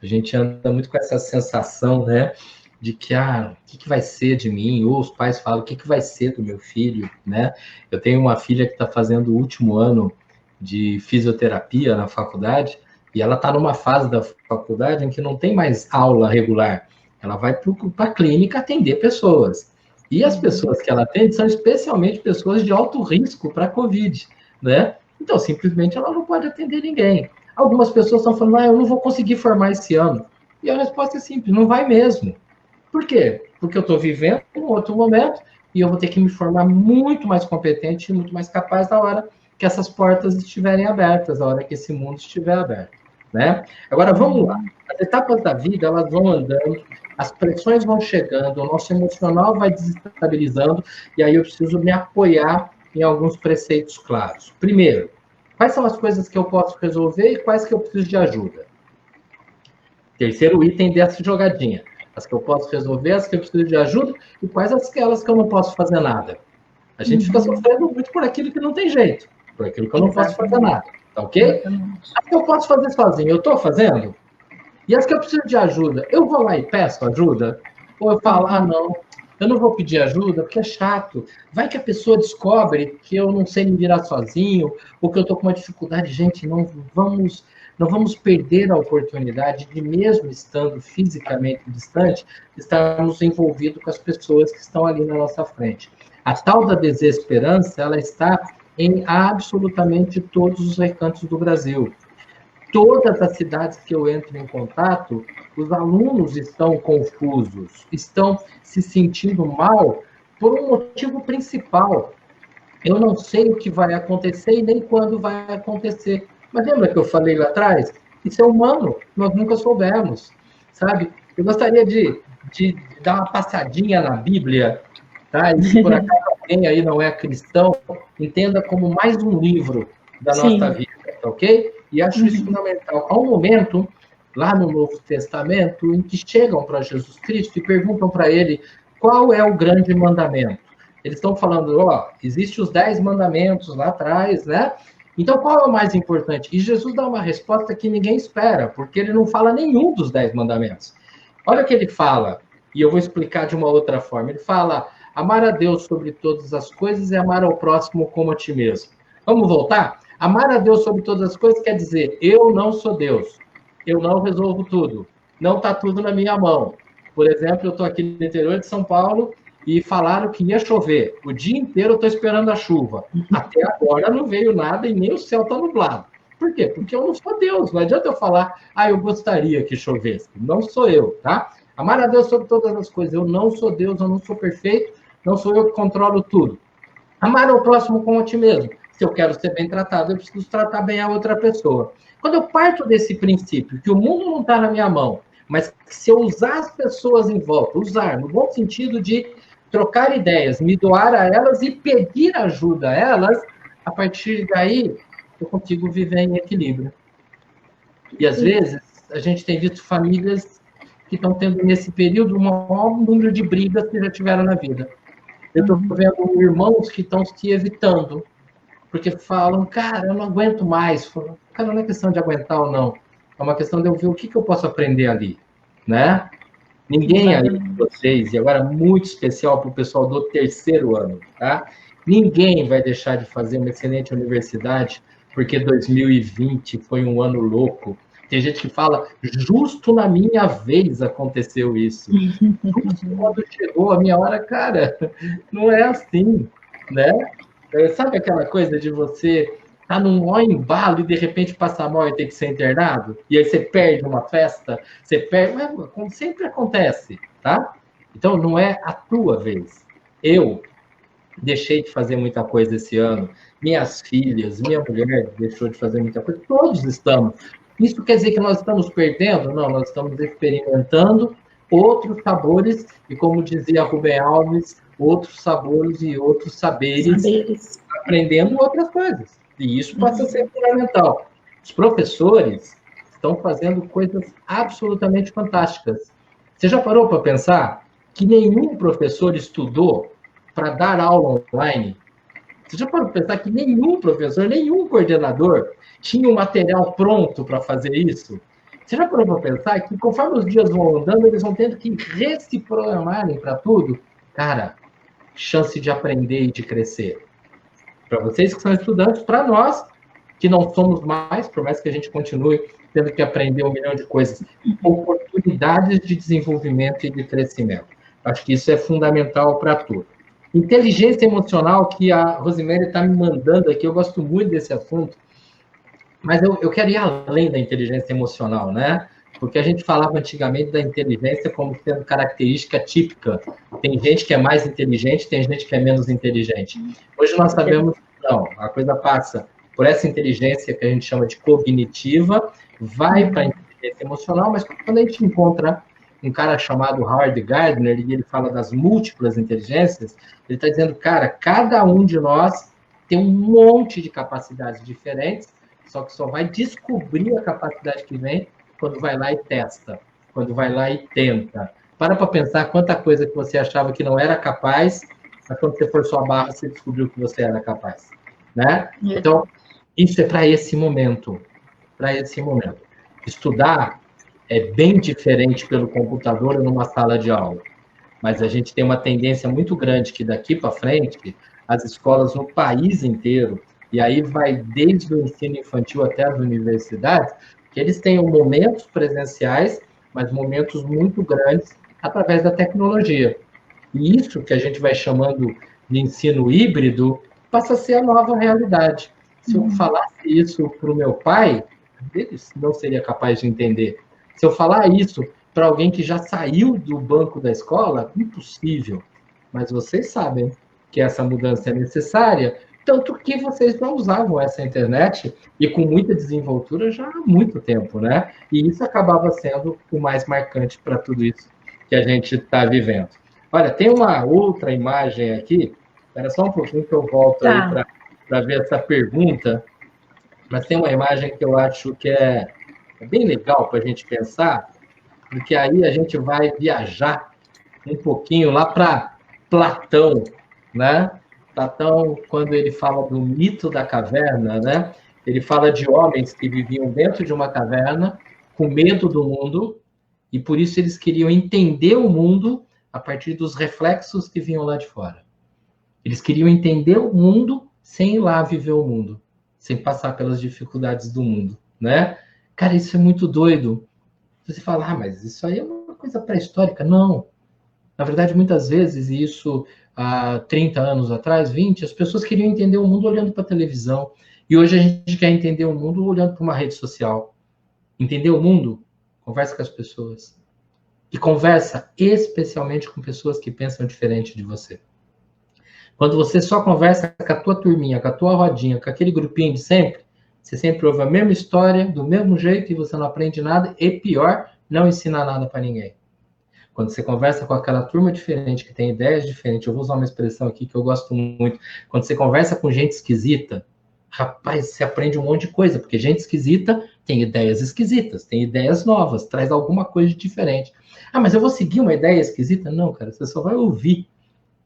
A gente anda muito com essa sensação, né? De que, o que vai ser de mim? Ou os pais falam, o que vai ser do meu filho, né? Eu tenho uma filha que está fazendo o último ano de fisioterapia na faculdade e ela está numa fase da faculdade em que não tem mais aula regular. Ela vai para a clínica atender pessoas. E as pessoas que ela atende são especialmente pessoas de alto risco para a Covid, né? Então, simplesmente, ela não pode atender ninguém. Algumas pessoas estão falando, eu não vou conseguir formar esse ano. E a resposta é simples, não vai mesmo. Por quê? Porque eu estou vivendo um outro momento e eu vou ter que me formar muito mais competente e muito mais capaz na hora que essas portas estiverem abertas, na hora que esse mundo estiver aberto, né? Agora, vamos lá. As etapas da vida, elas vão andando, as pressões vão chegando, o nosso emocional vai desestabilizando, e aí eu preciso me apoiar em alguns preceitos claros. Primeiro, quais são as coisas que eu posso resolver e quais que eu preciso de ajuda? Terceiro item dessa jogadinha. As que eu posso resolver, as que eu preciso de ajuda, e quais aquelas que eu não posso fazer nada. A gente fica sofrendo muito por aquilo que não tem jeito, por aquilo que eu não posso fazer nada, tá ok? As que eu posso fazer sozinho, eu estou fazendo? E as que eu preciso de ajuda, eu vou lá e peço ajuda? Ou eu falo, não, eu não vou pedir ajuda porque é chato. Vai que a pessoa descobre que eu não sei me virar sozinho, ou que eu estou com uma dificuldade. Gente, não vamos perder a oportunidade de, mesmo estando fisicamente distante, estarmos envolvidos com as pessoas que estão ali na nossa frente. A tal da desesperança, ela está em absolutamente todos os recantos do Brasil. Todas as cidades que eu entro em contato, os alunos estão confusos, estão se sentindo mal por um motivo principal. Eu não sei o que vai acontecer e nem quando vai acontecer. Mas lembra que eu falei lá atrás? Isso é humano, nós nunca soubemos, sabe? Eu gostaria de dar uma passadinha na Bíblia, tá? E se por acaso alguém aí não é cristão, entenda como mais um livro da nossa vida, tá ok? E acho isso fundamental. Há um momento, lá no Novo Testamento, em que chegam para Jesus Cristo e perguntam para ele qual é o grande mandamento. Eles estão falando, existem os 10 mandamentos lá atrás, né? Então, qual é o mais importante? E Jesus dá uma resposta que ninguém espera, porque ele não fala nenhum dos 10 mandamentos. Olha o que ele fala, e eu vou explicar de uma outra forma. Ele fala, amar a Deus sobre todas as coisas e amar ao próximo como a ti mesmo. Vamos voltar? Amar a Deus sobre todas as coisas quer dizer, eu não sou Deus, eu não resolvo tudo, não está tudo na minha mão. Por exemplo, eu estou aqui no interior de São Paulo e falaram que ia chover. O dia inteiro eu estou esperando a chuva. Até agora não veio nada e nem o céu está nublado. Por quê? Porque eu não sou Deus. Não adianta eu falar, eu gostaria que chovesse. Não sou eu, tá? Amar a Deus sobre todas as coisas. Eu não sou Deus, eu não sou perfeito, não sou eu que controlo tudo. Amar o próximo como a ti mesmo. Se eu quero ser bem tratado, eu preciso tratar bem a outra pessoa. Quando eu parto desse princípio, que o mundo não está na minha mão, mas se eu usar as pessoas em volta, usar no bom sentido de trocar ideias, me doar a elas e pedir ajuda a elas, a partir daí eu consigo viver em equilíbrio. E às vezes a gente tem visto famílias que estão tendo nesse período um maior número de brigas que já tiveram na vida. Eu estou vendo irmãos que estão se evitando, porque falam, cara, eu não aguento mais. Cara, não é questão de aguentar ou não. É uma questão de eu ver o que eu posso aprender ali, né? Ninguém aí de vocês, e agora muito especial para o pessoal do terceiro ano, tá? Ninguém vai deixar de fazer uma excelente universidade porque 2020 foi um ano louco. Tem gente que fala, justo na minha vez aconteceu isso. Justo quando chegou a minha hora, cara, não é assim, né? Sabe aquela coisa de você tá num maior embalo e de repente passa mal e tem que ser internado? E aí você perde uma festa, você perde... Como sempre acontece, tá? Então não é a tua vez. Eu deixei de fazer muita coisa esse ano. Minhas filhas, minha mulher deixou de fazer muita coisa. Todos estamos. Isso quer dizer que nós estamos perdendo? Não, nós estamos experimentando outros sabores e, como dizia Rubem Alves, outros sabores e outros saberes. Aprendendo outras coisas. E isso passa a ser fundamental. Os professores estão fazendo coisas absolutamente fantásticas. Você já parou para pensar que nenhum professor estudou para dar aula online? Você já parou para pensar que nenhum professor, nenhum coordenador tinha um material pronto para fazer isso? Você já parou para pensar que conforme os dias vão andando, eles vão tendo que se programarem para tudo? Cara, chance de aprender e de crescer. Para vocês que são estudantes, para nós, que não somos mais, por mais que a gente continue tendo que aprender 1 milhão de coisas, oportunidades de desenvolvimento e de crescimento. Acho que isso é fundamental para tudo. Inteligência emocional, que a Rosemary está me mandando aqui, eu gosto muito desse assunto, mas eu quero ir além da inteligência emocional, né? Porque a gente falava antigamente da inteligência como sendo característica típica. Tem gente que é mais inteligente, tem gente que é menos inteligente. Hoje nós sabemos que não, a coisa passa por essa inteligência que a gente chama de cognitiva, vai para a inteligência emocional, mas quando a gente encontra um cara chamado Howard Gardner, e ele fala das múltiplas inteligências, ele está dizendo, cara, cada um de nós tem um monte de capacidades diferentes, só que só vai descobrir a capacidade que vem quando vai lá e testa, quando vai lá e tenta. Para pensar quanta coisa que você achava que não era capaz, mas quando você forçou a barra, você descobriu que você era capaz, né? Então, isso é para esse momento, Estudar é bem diferente pelo computador ou numa sala de aula. Mas a gente tem uma tendência muito grande que daqui para frente, as escolas no país inteiro, e aí vai desde o ensino infantil até as universidades, que eles tenham momentos presenciais, mas momentos muito grandes através da tecnologia. E isso que a gente vai chamando de ensino híbrido passa a ser a nova realidade. Se eu falasse isso para o meu pai, ele não seria capaz de entender. Se eu falar isso para alguém que já saiu do banco da escola, impossível. Mas vocês sabem que essa mudança é necessária, tanto que vocês não usavam essa internet e com muita desenvoltura já há muito tempo, né? E isso acabava sendo o mais marcante para tudo isso que a gente está vivendo. Olha, tem uma outra imagem aqui, espera só um pouquinho que eu volto aí para ver essa pergunta, mas tem uma imagem que eu acho que é bem legal para a gente pensar, porque aí a gente vai viajar um pouquinho lá para Platão, né? Platão, quando ele fala do mito da caverna, né? Ele fala de homens que viviam dentro de uma caverna, com medo do mundo, e por isso eles queriam entender o mundo a partir dos reflexos que vinham lá de fora. Eles queriam entender o mundo sem ir lá viver o mundo, sem passar pelas dificuldades do mundo, né? Cara, isso é muito doido. Você fala, mas isso aí é uma coisa pré-histórica. Não. Na verdade, muitas vezes, e isso há 30 anos atrás, 20, as pessoas queriam entender o mundo olhando para a televisão. E hoje a gente quer entender o mundo olhando para uma rede social. Entender o mundo? Conversa com as pessoas. E conversa especialmente com pessoas que pensam diferente de você. Quando você só conversa com a tua turminha, com a tua rodinha, com aquele grupinho de sempre, você sempre ouve a mesma história, do mesmo jeito, e você não aprende nada, e pior, não ensina nada para ninguém. Quando você conversa com aquela turma diferente, que tem ideias diferentes, eu vou usar uma expressão aqui que eu gosto muito, quando você conversa com gente esquisita, rapaz, você aprende um monte de coisa, porque gente esquisita tem ideias esquisitas, tem ideias novas, traz alguma coisa de diferente. Ah, mas eu vou seguir uma ideia esquisita? Não, cara, você só vai ouvir.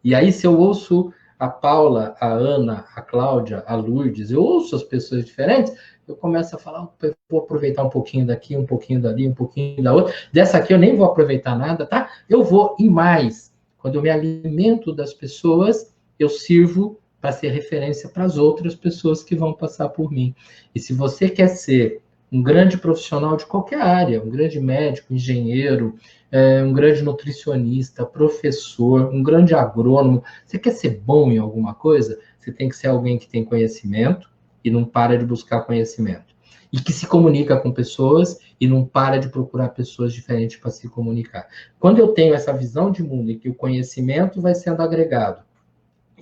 E aí, se eu ouço a Paula, a Ana, a Cláudia, a Lourdes, eu ouço as pessoas diferentes, eu começo a falar, vou aproveitar um pouquinho daqui, um pouquinho dali, um pouquinho da outra. Dessa aqui eu nem vou aproveitar nada, tá? Eu vou, e mais, quando eu me alimento das pessoas, eu sirvo para ser referência para as outras pessoas que vão passar por mim. E se você quer ser um grande profissional de qualquer área, um grande médico, engenheiro, um grande nutricionista, professor, um grande agrônomo, você quer ser bom em alguma coisa? Você tem que ser alguém que tem conhecimento e não para de buscar conhecimento. E que se comunica com pessoas e não para de procurar pessoas diferentes para se comunicar. Quando eu tenho essa visão de mundo em que o conhecimento vai sendo agregado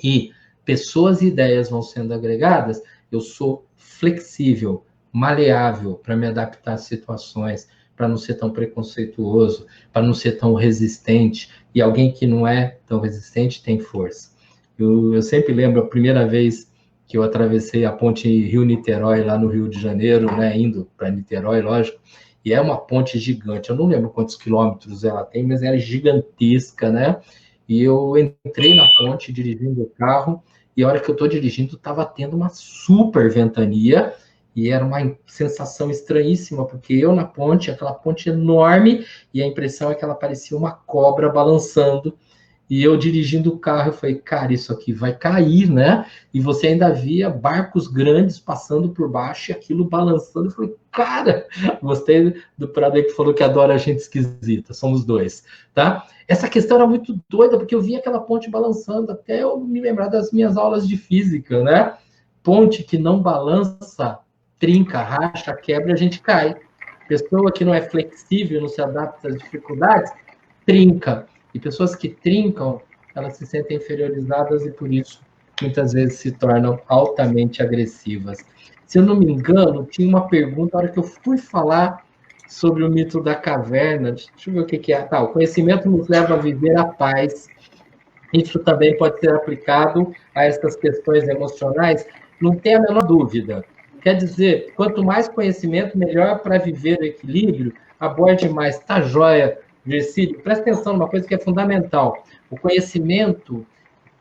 e pessoas e ideias vão sendo agregadas, eu sou flexível, maleável para me adaptar às situações, para não ser tão preconceituoso, para não ser tão resistente. E alguém que não é tão resistente tem força. Eu sempre lembro a primeira vez que eu atravessei a ponte Rio-Niterói, lá no Rio de Janeiro, né, indo para Niterói, lógico, e é uma ponte gigante. Eu não lembro quantos quilômetros ela tem, mas ela é gigantesca, né? E eu entrei na ponte dirigindo o carro, e a hora que eu estou dirigindo, estava tendo uma super ventania, e era uma sensação estranhíssima, porque eu na ponte, aquela ponte enorme, e a impressão é que ela parecia uma cobra balançando, e eu dirigindo o carro, eu falei, cara, isso aqui vai cair, né? E você ainda via barcos grandes passando por baixo e aquilo balançando. Eu falei, cara, gostei do Prado aí que falou que adora gente esquisita, somos dois, tá? Essa questão era muito doida, porque eu via aquela ponte balançando, até eu me lembrar das minhas aulas de física, né? Ponte que não balança, trinca, racha, quebra, a gente cai. Pessoa que não é flexível, não se adapta às dificuldades, trinca. E pessoas que trincam, elas se sentem inferiorizadas e, por isso, muitas vezes se tornam altamente agressivas. Se eu não me engano, tinha uma pergunta, na hora que eu fui falar sobre o mito da caverna, deixa eu ver o que é. Tá, o conhecimento nos leva a viver a paz. Isso também pode ser aplicado a essas questões emocionais, não tem a menor dúvida. Quer dizer, quanto mais conhecimento, melhor para viver o equilíbrio, aborde mais. Tá joia, Vircílio? Presta atenção numa coisa que é fundamental. O conhecimento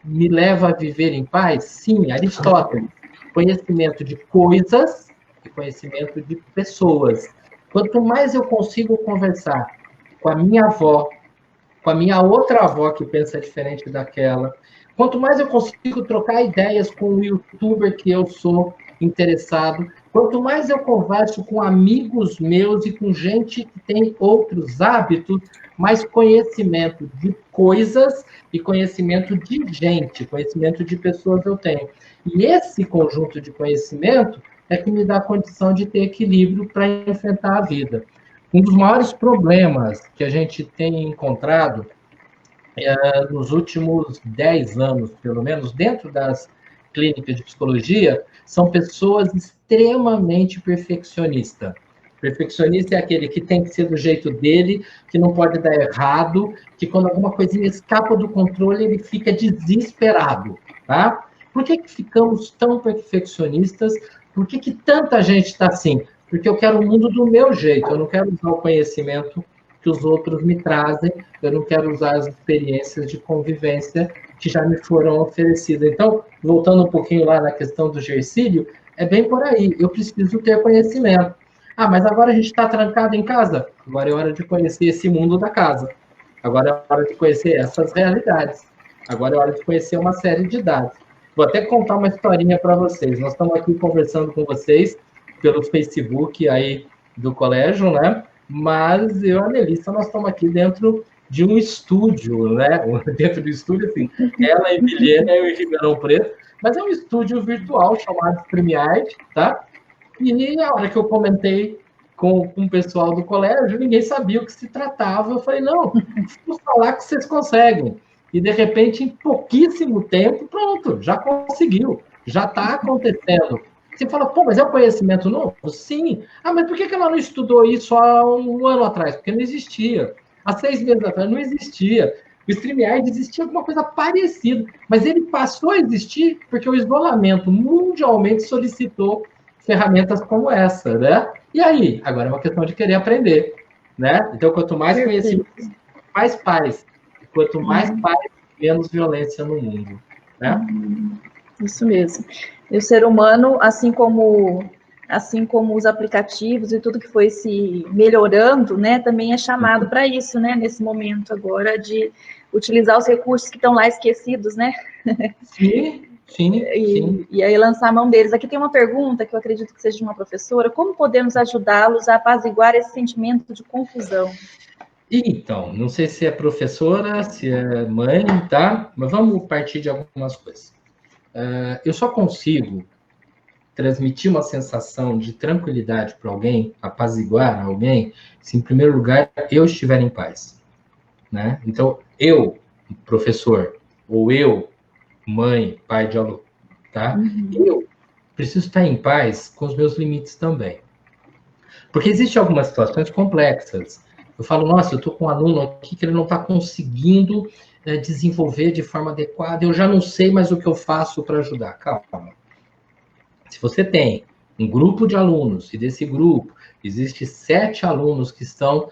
me leva a viver em paz? Sim, Aristóteles. Conhecimento de coisas e conhecimento de pessoas. Quanto mais eu consigo conversar com a minha avó, com a minha outra avó que pensa diferente daquela, quanto mais eu consigo trocar ideias com o youtuber que eu sou interessado, quanto mais eu converso com amigos meus e com gente que tem outros hábitos, mais conhecimento de coisas e conhecimento de gente, conhecimento de pessoas eu tenho. E esse conjunto de conhecimento é que me dá a condição de ter equilíbrio para enfrentar a vida. Um dos maiores problemas que a gente tem encontrado nos últimos 10 anos, pelo menos, dentro das clínicas de psicologia, são pessoas extremamente perfeccionistas. Perfeccionista é aquele que tem que ser do jeito dele, que não pode dar errado, que quando alguma coisinha escapa do controle, ele fica desesperado, tá? Por que ficamos tão perfeccionistas? Por que tanta gente está assim? Porque eu quero o mundo do meu jeito, eu não quero usar o conhecimento que os outros me trazem, eu não quero usar as experiências de convivência que já me foram oferecidas. Então, voltando um pouquinho lá na questão do Gercílio, é bem por aí, eu preciso ter conhecimento. Ah, mas agora a gente está trancado em casa? Agora é hora de conhecer esse mundo da casa. Agora é hora de conhecer essas realidades. Agora é hora de conhecer uma série de dados. Vou até contar uma historinha para vocês. Nós estamos aqui conversando com vocês pelo Facebook aí do colégio, né? Mas eu e a Melissa, nós estamos aqui dentro de um estúdio, né? Dentro do estúdio, assim, ela em Vilhena e eu em Ribeirão Preto, mas é um estúdio virtual chamado StreamYard, tá? E a hora que eu comentei com o pessoal do colégio, ninguém sabia o que se tratava. Eu falei, não, vamos falar que vocês conseguem. E, de repente, em pouquíssimo tempo, pronto, já conseguiu, já está acontecendo. Você fala, pô, mas é um conhecimento novo? Sim. Ah, mas por que ela não estudou isso há um ano atrás? Porque não existia. Há 6 meses atrás não existia. O StreamYard existia alguma coisa parecida, mas ele passou a existir porque o isolamento mundialmente solicitou ferramentas como essa, né? E aí? Agora é uma questão de querer aprender, né? Então, quanto mais conhecimento, mais paz. Quanto mais paz, menos violência no mundo, né? Isso mesmo. E o ser humano, assim como os aplicativos e tudo que foi se melhorando, né, também é chamado para isso, né, nesse momento agora de utilizar os recursos que estão lá esquecidos, né? Sim. E aí lançar a mão deles. Aqui tem uma pergunta que eu acredito que seja de uma professora: como podemos ajudá-los a apaziguar esse sentimento de confusão? Então, não sei se é professora, se é mãe, tá? Mas vamos partir de algumas coisas. Eu só consigo transmitir uma sensação de tranquilidade para alguém, apaziguar alguém, se em primeiro lugar eu estiver em paz, né? Então, eu, professor, ou eu, mãe, pai de aluno, tá? Eu preciso estar em paz com os meus limites também. Porque existem algumas situações complexas. Eu falo, nossa, eu estou com um aluno aqui que ele não está conseguindo desenvolver de forma adequada, eu já não sei mais o que eu faço para ajudar. Calma. Se você tem um grupo de alunos, e desse grupo existe 7 alunos que estão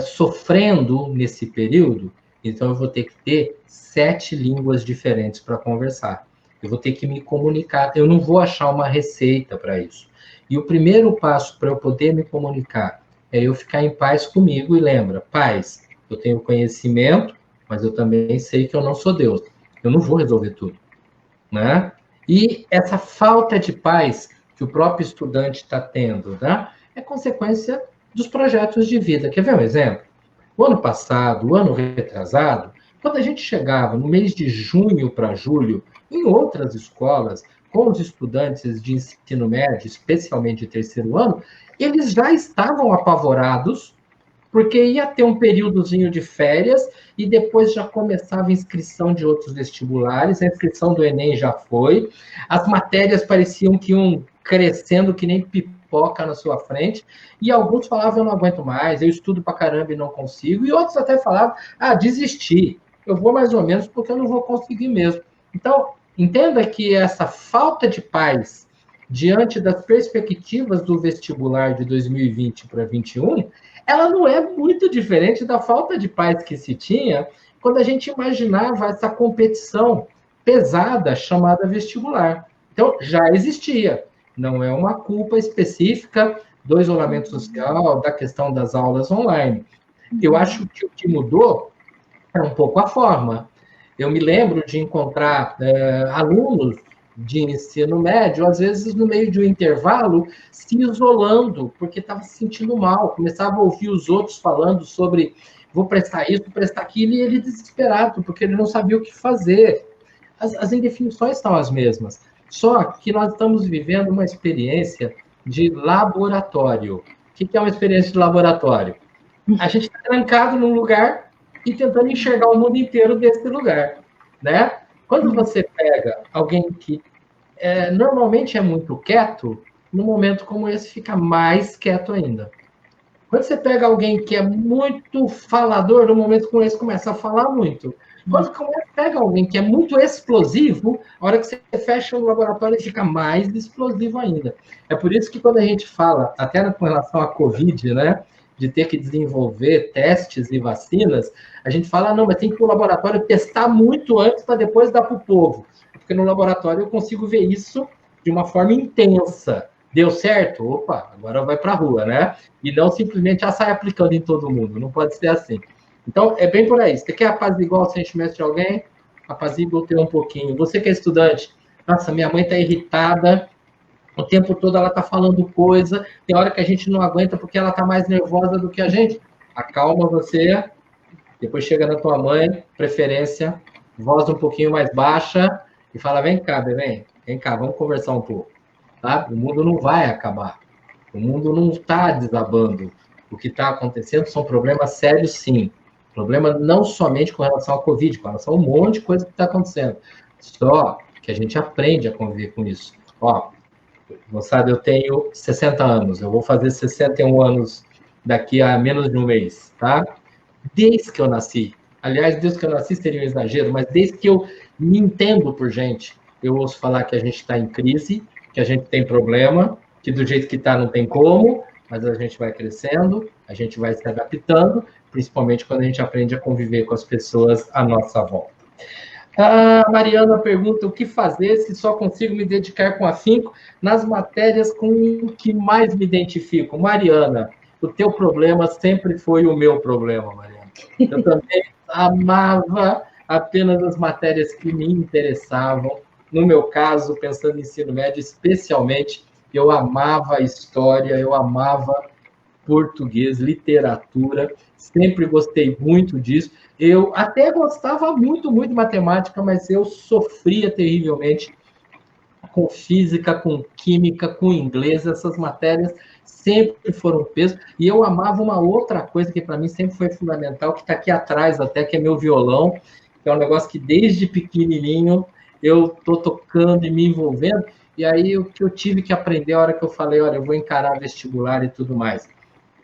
sofrendo nesse período, então eu vou ter que ter 7 línguas diferentes para conversar. Eu vou ter que me comunicar, eu não vou achar uma receita para isso. E o primeiro passo para eu poder me comunicar é eu ficar em paz comigo. E lembra, paz, eu tenho conhecimento, mas eu também sei que eu não sou Deus. Eu não vou resolver tudo, né? E essa falta de paz que o próprio estudante está tendo, né, é consequência dos projetos de vida. Quer ver um exemplo? O ano passado, o ano retrasado, quando a gente chegava no mês de junho para julho, em outras escolas, com os estudantes de ensino médio, especialmente de terceiro ano, eles já estavam apavorados porque ia ter um períodozinho de férias e depois já começava a inscrição de outros vestibulares, a inscrição do Enem já foi, as matérias pareciam que iam crescendo que nem pipoca na sua frente, e alguns falavam, eu não aguento mais, eu estudo pra caramba e não consigo, e outros até falavam, desisti, eu vou mais ou menos porque eu não vou conseguir mesmo. Então, entenda que essa falta de paz diante das perspectivas do vestibular de 2020 para 2021, ela não é muito diferente da falta de paz que se tinha quando a gente imaginava essa competição pesada chamada vestibular. Então, já existia. Não é uma culpa específica do isolamento social, da questão das aulas online. Eu acho que o que mudou é um pouco a forma. Eu me lembro de encontrar alunos de ensino médio, às vezes no meio de um intervalo, se isolando, porque estava se sentindo mal, começava a ouvir os outros falando sobre vou prestar isso, vou prestar aquilo, e ele desesperado, porque ele não sabia o que fazer. As indefinições estão as mesmas, só que nós estamos vivendo uma experiência de laboratório. O que é uma experiência de laboratório? A gente está trancado num lugar e tentando enxergar o mundo inteiro desse lugar, né? Quando você pega alguém que normalmente é muito quieto, num momento como esse fica mais quieto ainda. Quando você pega alguém que é muito falador, num momento como esse começa a falar muito. Quando pega alguém que é muito explosivo, a hora que você fecha o laboratório, ele fica mais explosivo ainda. É por isso que quando a gente fala, até com relação à Covid, né, de ter que desenvolver testes e vacinas, a gente fala, não, mas tem que ir para o laboratório testar muito antes para depois dar para o povo. Porque no laboratório eu consigo ver isso de uma forma intensa. Deu certo? Opa, agora vai para a rua, né? E não simplesmente sai aplicando em todo mundo. Não pode ser assim. Então, é bem por aí. Você quer apaziguar o sentimento de alguém? Apazigua o teu um pouquinho. Você que é estudante, nossa, minha mãe está irritada, o tempo todo ela está falando coisa, tem hora que a gente não aguenta porque ela está mais nervosa do que a gente. Acalma você, depois chega na tua mãe, preferência, voz um pouquinho mais baixa, e fala, vem cá, bebê, vem cá, vamos conversar um pouco. Tá? O mundo não vai acabar. O mundo não está desabando. O que está acontecendo são problemas sérios, sim. Problema não somente com relação ao Covid, com relação a um monte de coisa que está acontecendo. Só que a gente aprende a conviver com isso. Ó, moçada, eu tenho 60 anos, eu vou fazer 61 anos daqui a menos de um mês, tá? Desde que eu nasci, aliás, desde que eu nasci seria um exagero, mas desde que eu me entendo por gente, eu ouço falar que a gente está em crise, que a gente tem problema, que do jeito que está não tem como, mas a gente vai crescendo, a gente vai se adaptando, principalmente quando a gente aprende a conviver com as pessoas à nossa volta. A Mariana pergunta o que fazer se só consigo me dedicar com afinco nas matérias com que mais me identifico. Mariana, o teu problema sempre foi o meu problema, Mariana. Eu também amava apenas as matérias que me interessavam. No meu caso, pensando em ensino médio, especialmente, eu amava história, eu amava português, literatura, sempre gostei muito disso. Eu até gostava muito de matemática, mas eu sofria terrivelmente com física, com química, com inglês, essas matérias sempre foram peso. E eu amava uma outra coisa que para mim sempre foi fundamental, que está aqui atrás até, que é meu violão, que é um negócio que desde pequenininho eu estou tocando e me envolvendo. E aí o que eu tive que aprender a hora que eu falei, olha, eu vou encarar vestibular e tudo mais.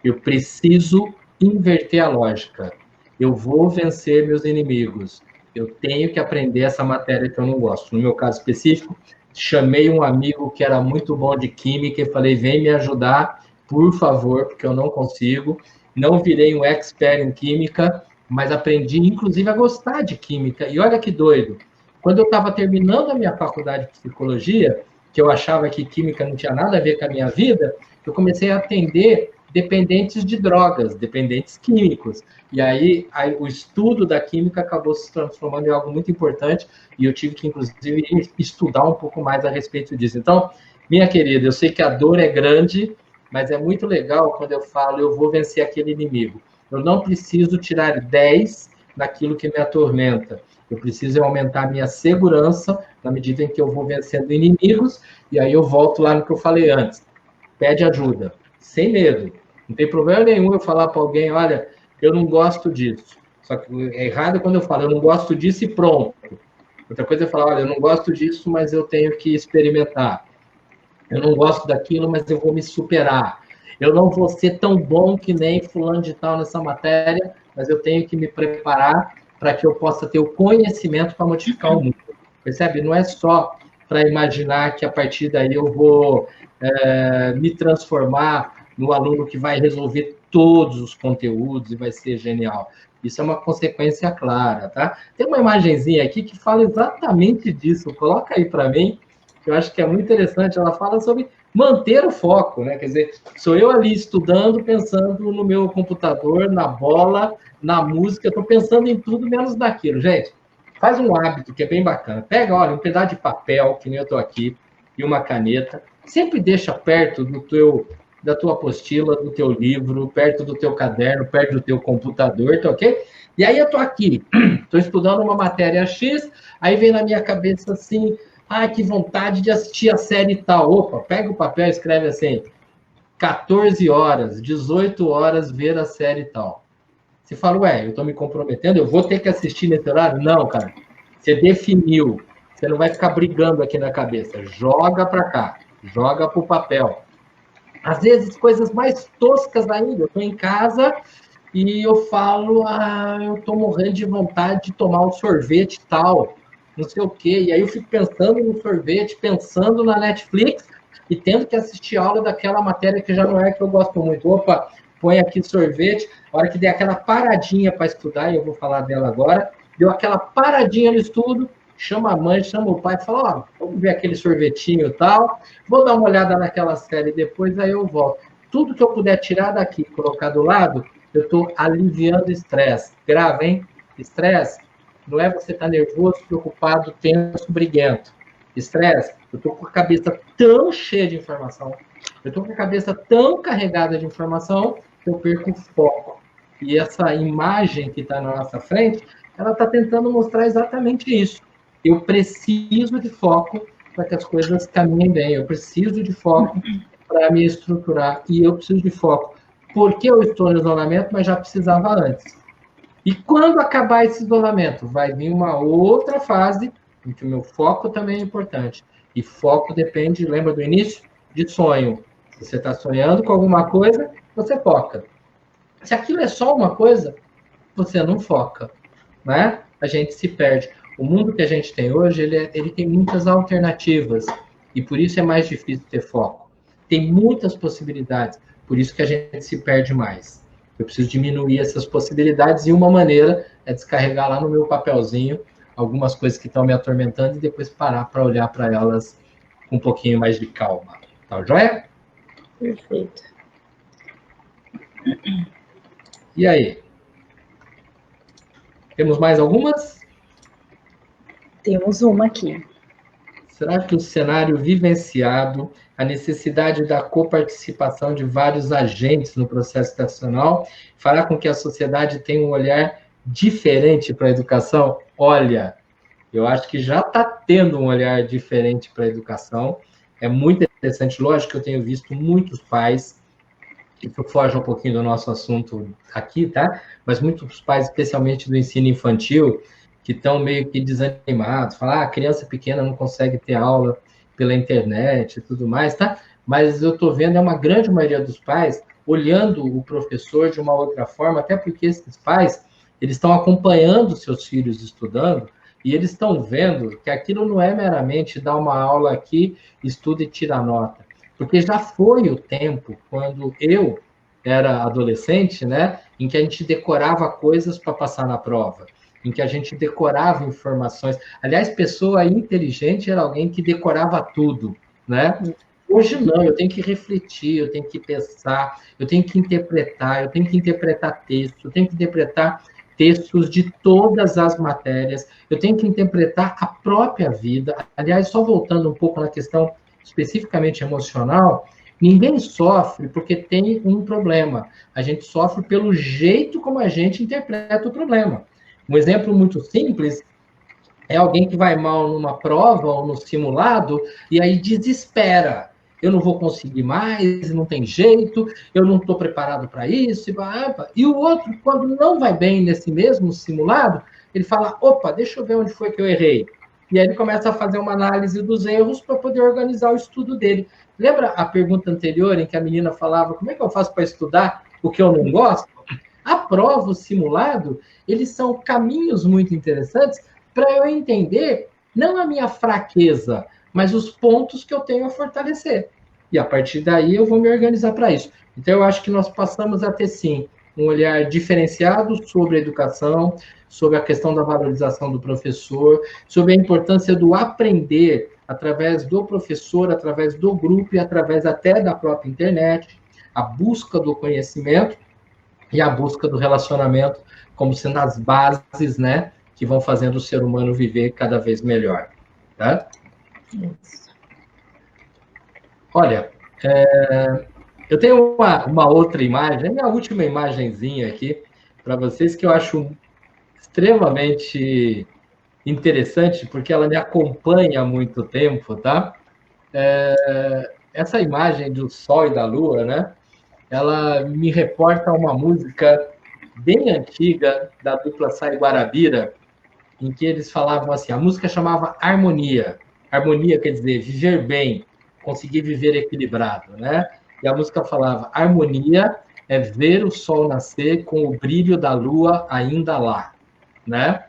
Eu preciso inverter a lógica. Eu vou vencer meus inimigos. Eu tenho que aprender essa matéria que eu não gosto. No meu caso específico, chamei um amigo que era muito bom de química e falei, vem me ajudar, por favor, porque eu não consigo. Não virei um expert em química, mas aprendi, inclusive, a gostar de química. E olha que doido. Quando eu estava terminando a minha faculdade de psicologia, que eu achava que química não tinha nada a ver com a minha vida, eu comecei a atender dependentes de drogas, dependentes químicos. E aí o estudo da química acabou se transformando em algo muito importante e eu tive que, inclusive, estudar um pouco mais a respeito disso. Então, minha querida, eu sei que a dor é grande, mas é muito legal quando eu falo, eu vou vencer aquele inimigo. Eu não preciso tirar 10 daquilo que me atormenta. Eu preciso aumentar a minha segurança na medida em que eu vou vencendo inimigos, e aí eu volto lá no que eu falei antes. Pede ajuda, sem medo. Não tem problema nenhum eu falar para alguém, olha, eu não gosto disso. Só que é errado quando eu falo, eu não gosto disso e pronto. Outra coisa é falar, olha, eu não gosto disso, mas eu tenho que experimentar. Eu não gosto daquilo, mas eu vou me superar. Eu não vou ser tão bom que nem fulano de tal nessa matéria, mas eu tenho que me preparar para que eu possa ter o conhecimento para modificar o mundo. Percebe? Não é só para imaginar que a partir daí eu vou me transformar no aluno que vai resolver todos os conteúdos e vai ser genial. Isso é uma consequência clara, tá? Tem uma imagenzinha aqui que fala exatamente disso. Coloca aí para mim, que eu acho que é muito interessante. Ela fala sobre manter o foco, né? Quer dizer, sou eu ali estudando, pensando no meu computador, na bola, na música, estou pensando em tudo menos naquilo. Gente, faz um hábito que é bem bacana. Pega, olha, um pedaço de papel, que nem eu estou aqui, e uma caneta. Sempre deixa perto da tua apostila, do teu livro, perto do teu caderno, perto do teu computador, tá ok? E aí eu estou aqui, estou estudando uma matéria X, aí vem na minha cabeça assim, que vontade de assistir a série tal. Opa, pega o papel e escreve assim, 14 horas, 18 horas, ver a série tal. Você fala, ué, eu estou me comprometendo, eu vou ter que assistir nesse horário? Não, cara. Você definiu. Você não vai ficar brigando aqui na cabeça. Joga para cá. Joga para o papel. Às vezes, coisas mais toscas ainda. Eu estou em casa e eu falo, eu estou morrendo de vontade de tomar um sorvete tal, não sei o quê. E aí eu fico pensando no sorvete, pensando na Netflix e tendo que assistir aula daquela matéria que já não é que eu gosto muito. Opa, põe aqui sorvete. A hora que der aquela paradinha para estudar, e eu vou falar dela agora, deu aquela paradinha no estudo, chama a mãe, chama o pai, fala, vamos ver aquele sorvetinho e tal, vou dar uma olhada naquela série depois, aí eu volto. Tudo que eu puder tirar daqui e colocar do lado, eu estou aliviando o estresse. Grave, hein? Estresse não é você estar nervoso, preocupado, tenso, briguento. Estresse, eu estou com a cabeça tão cheia de informação, eu estou com a cabeça tão carregada de informação, que eu perco o foco. E essa imagem que está na nossa frente, ela está tentando mostrar exatamente isso. Eu preciso de foco para que as coisas caminhem bem. Eu preciso de foco para me estruturar. E eu preciso de foco porque eu estou no isolamento, mas já precisava antes. E quando acabar esse isolamento, vai vir uma outra fase em que o meu foco também é importante. E foco depende, lembra do início? De sonho. Se você está sonhando com alguma coisa, você foca. Se aquilo é só uma coisa, você não foca, né? A gente se perde. O mundo que a gente tem hoje, ele tem muitas alternativas. E por isso é mais difícil ter foco. Tem muitas possibilidades. Por isso que a gente se perde mais. Eu preciso diminuir essas possibilidades e uma maneira é descarregar lá no meu papelzinho algumas coisas que estão me atormentando e depois parar para olhar para elas com um pouquinho mais de calma. Tá joia? Perfeito. E aí? Temos mais algumas? Temos uma aqui. Será que o cenário vivenciado, a necessidade da coparticipação de vários agentes no processo educacional, fará com que a sociedade tenha um olhar diferente para a educação? Olha, eu acho que já está tendo um olhar diferente para a educação. É muito interessante. Lógico que eu tenho visto muitos pais, isso foge um pouquinho do nosso assunto aqui, tá? Mas muitos pais, especialmente do ensino infantil, que estão meio que desanimados, falam, a criança pequena não consegue ter aula pela internet e tudo mais, tá? Mas eu estou vendo, uma grande maioria dos pais olhando o professor de uma outra forma, até porque esses pais, eles estão acompanhando seus filhos estudando e eles estão vendo que aquilo não é meramente dar uma aula aqui, estuda e tira nota. Porque já foi o tempo, quando eu era adolescente, né, em que a gente decorava coisas para passar na prova, em que a gente decorava informações. Aliás, pessoa inteligente era alguém que decorava tudo, né? Hoje não, eu tenho que refletir, eu tenho que pensar, eu tenho que interpretar textos, eu tenho que interpretar textos de todas as matérias, eu tenho que interpretar a própria vida. Aliás, só voltando um pouco na questão especificamente emocional, ninguém sofre porque tem um problema. A gente sofre pelo jeito como a gente interpreta o problema. Um exemplo muito simples é alguém que vai mal numa prova ou no simulado e aí desespera. Eu não vou conseguir mais, não tem jeito, eu não estou preparado para isso. E o outro, quando não vai bem nesse mesmo simulado, ele fala, opa, deixa eu ver onde foi que eu errei. E aí ele começa a fazer uma análise dos erros para poder organizar o estudo dele. Lembra a pergunta anterior em que a menina falava, como é que eu faço para estudar o que eu não gosto? A prova, o simulado, eles são caminhos muito interessantes para eu entender não a minha fraqueza, mas os pontos que eu tenho a fortalecer. E a partir daí eu vou me organizar para isso. Então eu acho que nós passamos a ter, sim, um olhar diferenciado sobre a educação, sobre a questão da valorização do professor, sobre a importância do aprender através do professor, através do grupo e através até da própria internet, a busca do conhecimento e a busca do relacionamento como sendo as bases, né, que vão fazendo o ser humano viver cada vez melhor, tá? Olha, eu tenho uma outra imagem, a minha última imagenzinha aqui, para vocês, que eu acho extremamente interessante, porque ela me acompanha há muito tempo, tá? Essa imagem do Sol e da Lua, né? Ela me reporta uma música bem antiga da dupla Sai Guarabira, em que eles falavam assim, a música chamava Harmonia. Harmonia quer dizer viver bem, conseguir viver equilibrado, né? E a música falava, harmonia é ver o sol nascer com o brilho da lua ainda lá, né?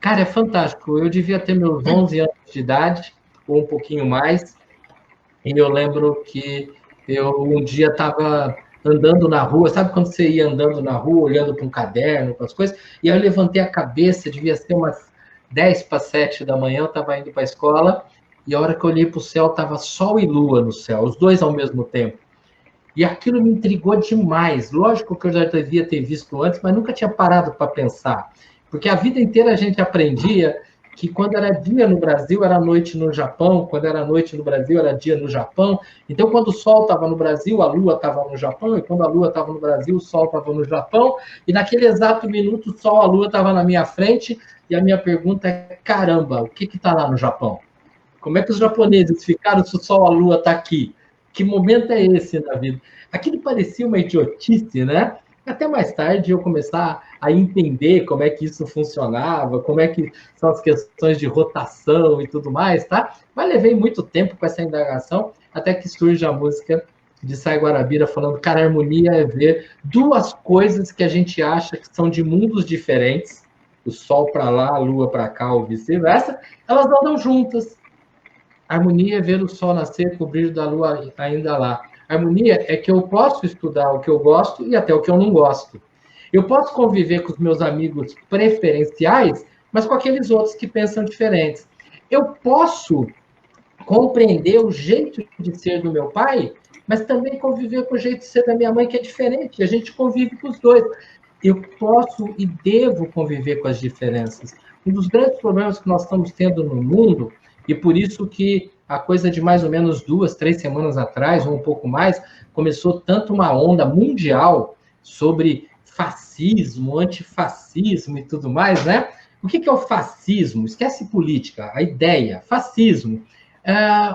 Cara, é fantástico. Eu devia ter meus 11 anos de idade, ou um pouquinho mais, e eu lembro que eu um dia estava andando na rua, sabe quando você ia andando na rua, olhando para um caderno, para as coisas, e aí eu levantei a cabeça, devia ser umas 10 para 7 da manhã, eu estava indo para a escola, e a hora que eu olhei para o céu, estava sol e lua no céu, os dois ao mesmo tempo. E aquilo me intrigou demais. Lógico que eu já devia ter visto antes, mas nunca tinha parado para pensar. Porque a vida inteira a gente aprendia que quando era dia no Brasil, era noite no Japão, quando era noite no Brasil, era dia no Japão. Então, quando o sol estava no Brasil, a lua estava no Japão, e quando a lua estava no Brasil, o sol estava no Japão, e naquele exato minuto, o sol e a lua estavam na minha frente, e a minha pergunta é, caramba, o que está lá no Japão? Como é que os japoneses ficaram se o sol e a lua está aqui? Que momento é esse na vida? Aquilo parecia uma idiotice, né? Até mais tarde eu começar a entender como é que isso funcionava, como é que são as questões de rotação e tudo mais, tá? Mas levei muito tempo com essa indagação, até que surge a música de Sai Guarabira falando, cara, a harmonia é ver duas coisas que a gente acha que são de mundos diferentes, o sol para lá, a lua para cá, ou vice-versa, elas andam juntas. A harmonia é ver o sol nascer com o brilho da lua ainda lá. A harmonia é que eu posso estudar o que eu gosto e até o que eu não gosto. Eu posso conviver com os meus amigos preferenciais, mas com aqueles outros que pensam diferentes. Eu posso compreender o jeito de ser do meu pai, mas também conviver com o jeito de ser da minha mãe, que é diferente. A gente convive com os dois. Eu posso e devo conviver com as diferenças. Um dos grandes problemas que nós estamos tendo no mundo, e por isso que a coisa de mais ou menos 2, 3 semanas atrás, ou um pouco mais, começou tanto uma onda mundial sobre fascismo, antifascismo e tudo mais, né? O que é o fascismo? Esquece política, a ideia, fascismo.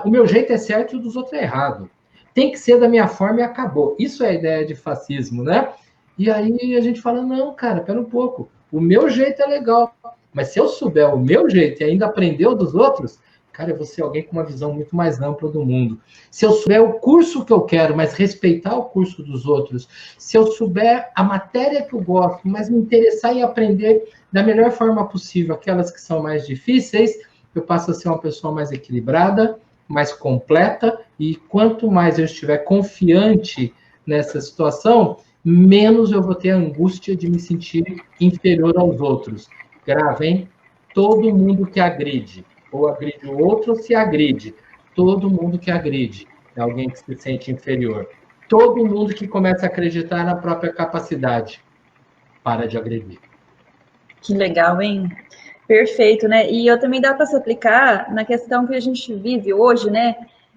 O meu jeito é certo e o dos outros é errado. Tem que ser da minha forma e acabou. Isso é a ideia de fascismo, né? E aí a gente fala, não, cara, pera um pouco. O meu jeito é legal, mas se eu souber o meu jeito e ainda aprender o dos outros, cara, eu vou ser alguém com uma visão muito mais ampla do mundo. Se eu souber o curso que eu quero, mas respeitar o curso dos outros, se eu souber a matéria que eu gosto, mas me interessar em aprender da melhor forma possível aquelas que são mais difíceis, eu passo a ser uma pessoa mais equilibrada, mais completa, e quanto mais eu estiver confiante nessa situação, menos eu vou ter a angústia de me sentir inferior aos outros. Gravem, todo mundo que agride, ou agride o outro, ou se agride. Todo mundo que agride é alguém que se sente inferior. Todo mundo que começa a acreditar na própria capacidade para de agredir. Que legal, hein? Perfeito, né? E eu também dá para se aplicar na questão que a gente vive hoje, né?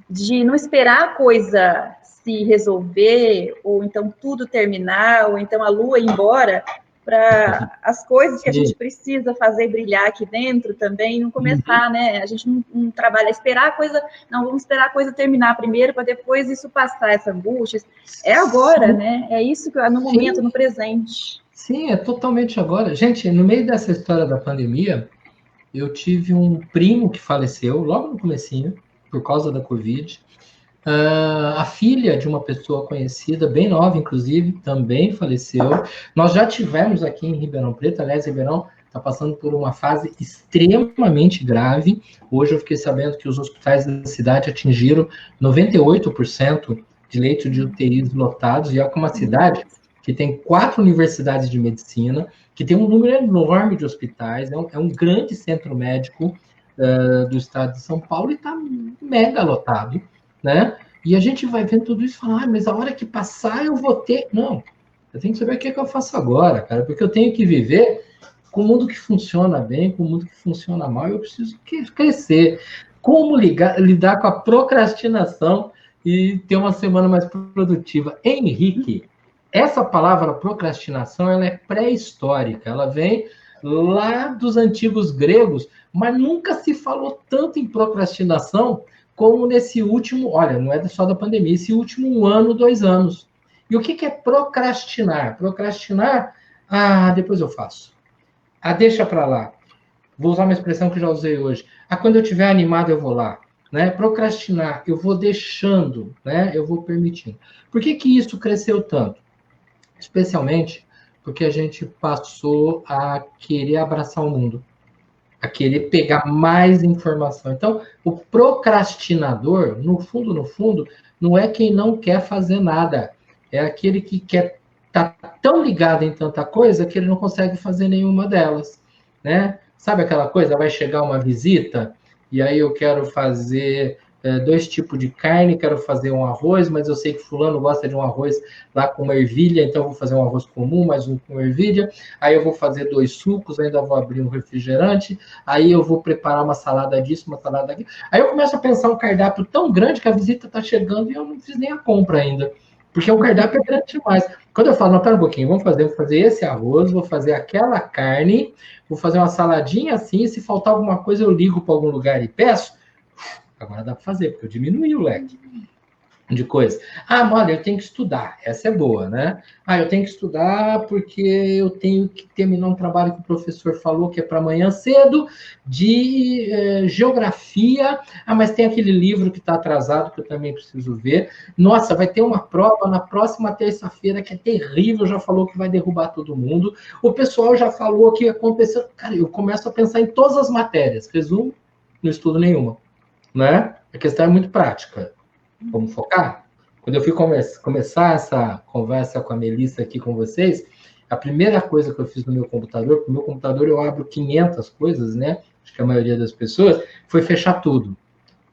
De não esperar a coisa se resolver, ou então tudo terminar, ou então a lua ir embora, para as coisas que a gente precisa fazer brilhar aqui dentro também não começar, né? A gente não trabalha, esperar a coisa, não, vamos esperar a coisa terminar primeiro, para depois isso passar, essa angústia. É agora, né? É isso que no momento, no presente. Sim, é totalmente agora. Gente, no meio dessa história da pandemia, eu tive um primo que faleceu logo no comecinho, por causa da Covid. A filha de uma pessoa conhecida, bem nova, inclusive, também faleceu. Nós já tivemos aqui em Ribeirão Preto, aliás, Ribeirão está passando por uma fase extremamente grave. Hoje eu fiquei sabendo que os hospitais da cidade atingiram 98% de leitos de UTIs lotados, e é uma cidade que tem 4 universidades de medicina, que tem um número enorme de hospitais, é um grande centro médico, do estado de São Paulo e está mega lotado, né? E a gente vai vendo tudo isso e fala, mas a hora que passar eu vou ter... Não, eu tenho que saber o que é que eu faço agora, cara, porque eu tenho que viver com o mundo que funciona bem, com o mundo que funciona mal, eu preciso crescer. Como lidar com a procrastinação e ter uma semana mais produtiva? Henrique, essa palavra procrastinação, ela é pré-histórica, ela vem lá dos antigos gregos, mas nunca se falou tanto em procrastinação como nesse último, olha, não é só da pandemia, esse último ano, 2 anos. E o que é procrastinar? Procrastinar, depois eu faço. Deixa para lá. Vou usar uma expressão que já usei hoje. Quando eu estiver animado, eu vou lá. Né? Procrastinar, eu vou deixando, né? Eu vou permitindo. Por que isso cresceu tanto? Especialmente porque a gente passou a querer abraçar o mundo, a querer pegar mais informação. Então, o procrastinador, no fundo, não é quem não quer fazer nada. É aquele que quer estar tão ligado em tanta coisa que ele não consegue fazer nenhuma delas, né? Sabe aquela coisa, vai chegar uma visita e aí eu quero fazer 2 tipos de carne, quero fazer um arroz, mas eu sei que fulano gosta de um arroz lá com uma ervilha, então eu vou fazer um arroz comum, mais um com ervilha, aí eu vou fazer 2 sucos, ainda vou abrir um refrigerante, aí eu vou preparar uma salada disso, uma salada daquilo. Aí eu começo a pensar um cardápio tão grande que a visita está chegando e eu não fiz nem a compra ainda. Porque o cardápio é grande demais. Quando eu falo, não, pera um pouquinho, vou fazer esse arroz, vou fazer aquela carne, vou fazer uma saladinha assim, se faltar alguma coisa eu ligo para algum lugar e peço. Agora dá para fazer, porque eu diminui o leque de coisa. Olha, eu tenho que estudar. Essa é boa, né? Eu tenho que estudar porque eu tenho que terminar um trabalho que o professor falou que é para amanhã cedo, de geografia. Mas tem aquele livro que está atrasado que eu também preciso ver. Nossa, vai ter uma prova na próxima terça-feira que é terrível, já falou que vai derrubar todo mundo. O pessoal já falou que aconteceu. Cara, eu começo a pensar em todas as matérias. Resumo, não estudo nenhuma, né? A questão é muito prática. Vamos focar? Quando eu fui começar essa conversa com a Melissa aqui com vocês, a primeira coisa que eu fiz no meu computador, porque no meu computador eu abro 500 coisas, né? Acho que a maioria das pessoas, foi fechar tudo.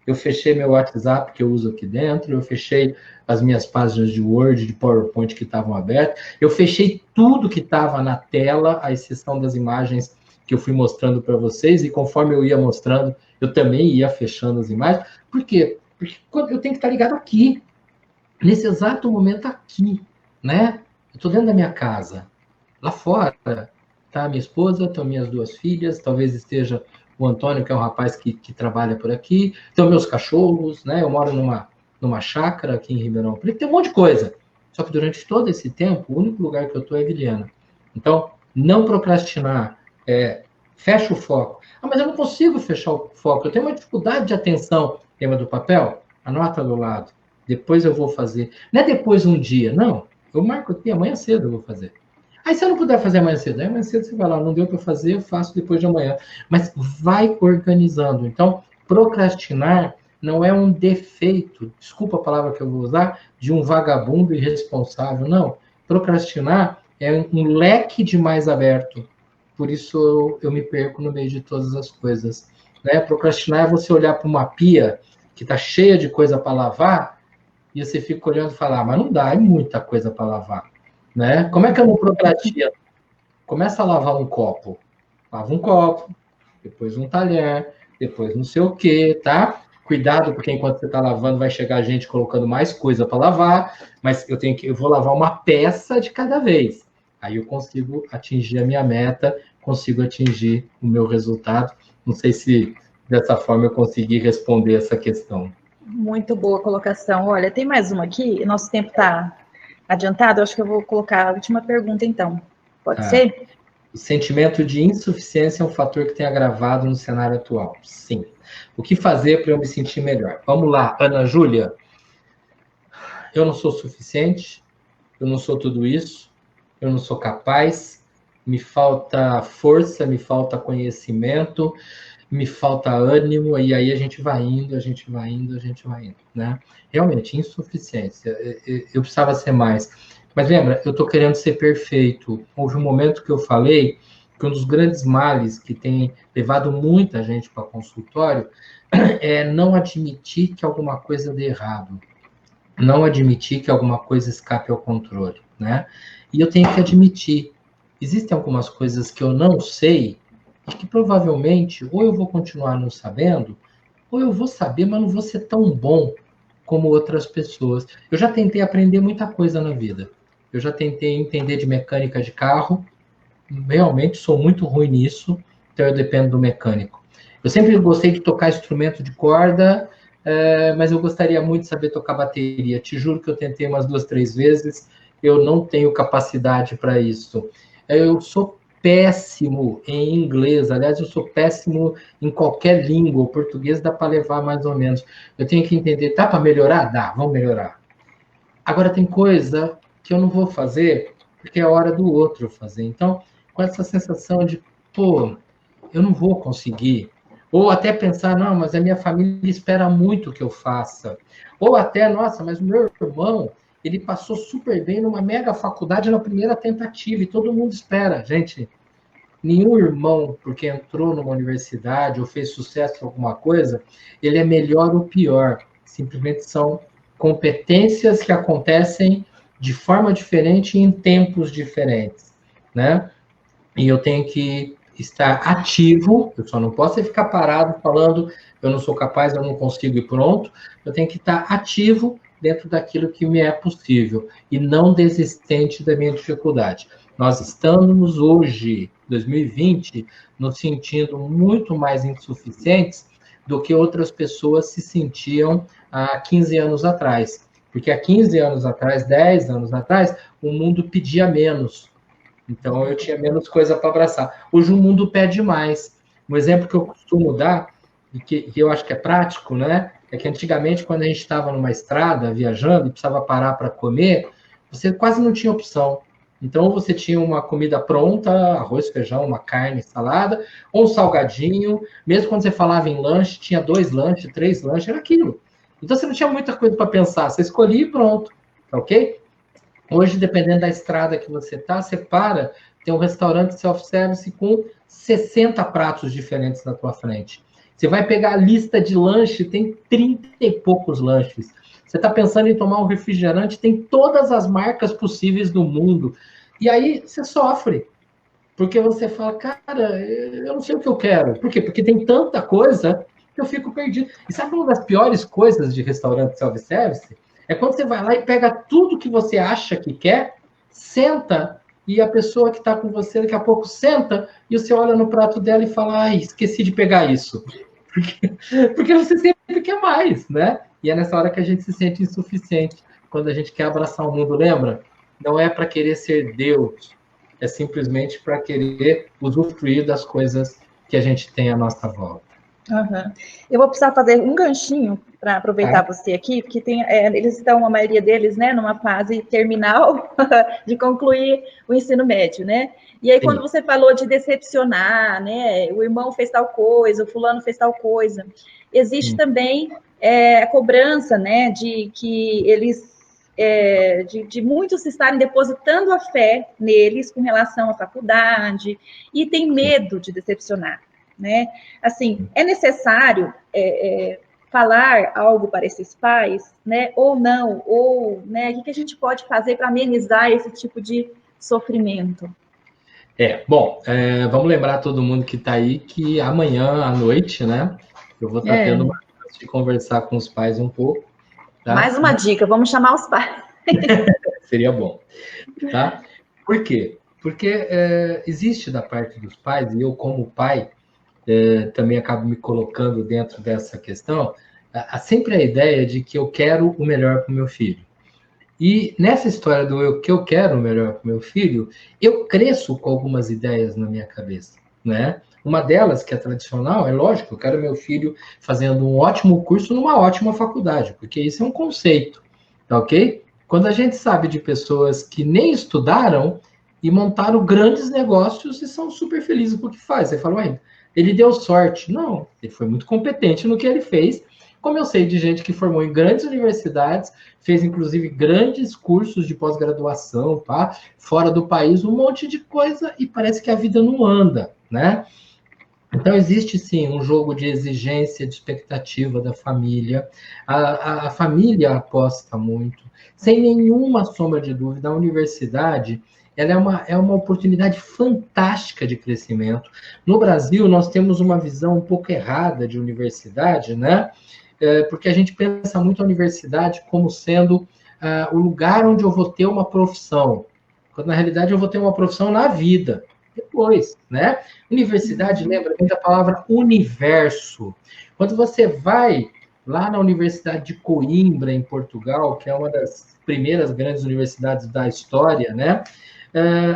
Eu fechei meu WhatsApp, que eu uso aqui dentro, eu fechei as minhas páginas de Word, de PowerPoint que estavam abertas, eu fechei tudo que estava na tela, à exceção das imagens que eu fui mostrando para vocês, e conforme eu ia mostrando, eu também ia fechando as imagens. Por quê? Porque eu tenho que estar ligado aqui, nesse exato momento aqui, né? Eu estou dentro da minha casa. Lá fora tá minha esposa, estão minhas 2 filhas, talvez esteja o Antônio, que é um rapaz que trabalha por aqui, estão meus cachorros, né? Eu moro numa chácara aqui em Ribeirão Preto, tem um monte de coisa. Só que durante todo esse tempo, o único lugar que eu estou é Viliana. Então, não procrastinar, fecha o foco. Mas eu não consigo fechar o foco, eu tenho uma dificuldade de atenção. Tema do papel, anota do lado. Depois eu vou fazer. Não é depois um dia, não. Eu marco aqui, amanhã cedo eu vou fazer. Se eu não puder fazer amanhã cedo você vai lá, não deu para fazer, eu faço depois de amanhã. Mas vai organizando. Então, procrastinar não é um defeito, desculpa a palavra que eu vou usar, de um vagabundo irresponsável, não. Procrastinar é um leque de mais aberto. Por isso eu me perco no meio de todas as coisas. Né? Procrastinar é você olhar para uma pia que está cheia de coisa para lavar, e você fica olhando e fala, mas não dá, é muita coisa para lavar. Né? Como é que eu não procrastino? Começa a lavar um copo. Lava um copo, depois um talher, depois não sei o quê, tá? Cuidado, porque enquanto você está lavando, vai chegar gente colocando mais coisa para lavar, mas eu vou lavar uma peça de cada vez. Aí eu consigo atingir a minha meta, consigo atingir o meu resultado. Não sei se dessa forma eu consegui responder essa questão. Muito boa colocação. Olha, tem mais uma aqui, nosso tempo está adiantado, acho que eu vou colocar a última pergunta, então. Pode ser? O sentimento de insuficiência é um fator que tem agravado no cenário atual. Sim. O que fazer para eu me sentir melhor? Vamos lá, Ana Júlia. Eu não sou suficiente, eu não sou tudo isso, eu não sou capaz, me falta força, me falta conhecimento, me falta ânimo, e aí a gente vai indo, né? Realmente, insuficiência. Eu precisava ser mais. Mas lembra, eu estou querendo ser perfeito. Houve um momento que eu falei que um dos grandes males que tem levado muita gente para consultório é não admitir que alguma coisa dê errado, não admitir que alguma coisa escape ao controle, né? E eu tenho que admitir, existem algumas coisas que eu não sei e que provavelmente ou eu vou continuar não sabendo, ou eu vou saber, mas não vou ser tão bom como outras pessoas. Eu já tentei aprender muita coisa na vida. Eu já tentei entender de mecânica de carro, realmente sou muito ruim nisso, então eu dependo do mecânico. Eu sempre gostei de tocar instrumento de corda, mas eu gostaria muito de saber tocar bateria. Te juro que eu tentei umas 2, 3 vezes, eu não tenho capacidade para isso. Eu sou péssimo em inglês, aliás, eu sou péssimo em qualquer língua, o português dá para levar mais ou menos. Eu tenho que entender, tá para melhorar? Dá, vamos melhorar. Agora tem coisa que eu não vou fazer, porque é a hora do outro fazer. Então, com essa sensação de, pô, eu não vou conseguir. Ou até pensar, não, mas a minha família espera muito que eu faça. Ou até, nossa, mas o meu irmão, ele passou super bem numa mega faculdade na primeira tentativa e todo mundo espera. Gente, nenhum irmão, porque entrou numa universidade ou fez sucesso em alguma coisa, ele é melhor ou pior. Simplesmente são competências que acontecem de forma diferente e em tempos diferentes, né? E eu tenho que estar ativo, eu só não posso ficar parado falando eu não sou capaz, eu não consigo e pronto. Eu tenho que estar ativo dentro daquilo que me é possível e não desistente da minha dificuldade. Nós estamos hoje, 2020, nos sentindo muito mais insuficientes do que outras pessoas se sentiam há 15 anos atrás. Porque há 15 anos atrás, 10 anos atrás, o mundo pedia menos. Então, eu tinha menos coisa para abraçar. Hoje, o mundo pede mais. Um exemplo que eu costumo dar, e que eu acho que é prático, né? É que antigamente, quando a gente estava numa estrada, viajando, e precisava parar para comer, você quase não tinha opção. Então, você tinha uma comida pronta, arroz, feijão, uma carne, salada, ou um salgadinho. Mesmo quando você falava em lanche, tinha 2 lanches, 3 lanches, era aquilo. Então, você não tinha muita coisa para pensar. Você escolhia e pronto, tá ok? Hoje, dependendo da estrada que você está, você para, tem um restaurante self-service com 60 pratos diferentes na tua frente. Você vai pegar a lista de lanche, tem 30 e poucos lanches. Você está pensando em tomar um refrigerante, tem todas as marcas possíveis do mundo. E aí você sofre, porque você fala, cara, eu não sei o que eu quero. Por quê? Porque tem tanta coisa que eu fico perdido. E sabe uma das piores coisas de restaurante self-service? É quando você vai lá e pega tudo que você acha que quer, senta, e a pessoa que está com você daqui a pouco senta, e você olha no prato dela e fala, ai, esqueci de pegar isso. Porque você sempre quer mais, né? E é nessa hora que a gente se sente insuficiente, quando a gente quer abraçar o mundo, lembra? Não é para querer ser Deus, é simplesmente para querer usufruir das coisas que a gente tem à nossa volta. Uhum. Eu vou precisar fazer um ganchinho para aproveitar você aqui, porque eles estão, a maioria deles, né, numa fase terminal de concluir o ensino médio, né? E aí, Sim. Quando você falou de decepcionar, né, o irmão fez tal coisa, o fulano fez tal coisa, existe também a cobrança, né, de que eles de muitos estarem depositando a fé neles com relação à faculdade e tem medo de decepcionar, né? Assim, é necessário falar algo para esses pais, né? Ou não, ou, né? O que a gente pode fazer para amenizar esse tipo de sofrimento? Bom, vamos lembrar todo mundo que está aí que amanhã à noite, né? Eu vou estar tendo uma chance de conversar com os pais um pouco. Tá? Mais uma dica, vamos chamar os pais. Seria bom, tá? Por quê? Porque existe da parte dos pais, e eu como pai também acabo me colocando dentro dessa questão, há sempre a ideia de que eu quero o melhor para o meu filho. E nessa história do que eu quero o melhor para o meu filho, eu cresço com algumas ideias na minha cabeça, né? Uma delas, que é tradicional, é lógico, eu quero meu filho fazendo um ótimo curso numa ótima faculdade, porque isso é um conceito, tá ok? Quando a gente sabe de pessoas que nem estudaram e montaram grandes negócios e são super felizes com o que faz, você fala, ué, ele deu sorte. Não, ele foi muito competente no que ele fez, como eu sei de gente que formou em grandes universidades, fez inclusive grandes cursos de pós-graduação, tá? Fora do país, um monte de coisa, e parece que a vida não anda, né? Então, existe sim um jogo de exigência, de expectativa da família. A família aposta muito. Sem nenhuma sombra de dúvida, a universidade ela é uma oportunidade fantástica de crescimento. No Brasil, nós temos uma visão um pouco errada de universidade, né? Porque a gente pensa muito a universidade como sendo o lugar onde eu vou ter uma profissão, quando na realidade eu vou ter uma profissão na vida depois, né? Universidade, lembra bem da palavra universo. Quando você vai lá na Universidade de Coimbra, em Portugal, que é uma das primeiras grandes universidades da história, né?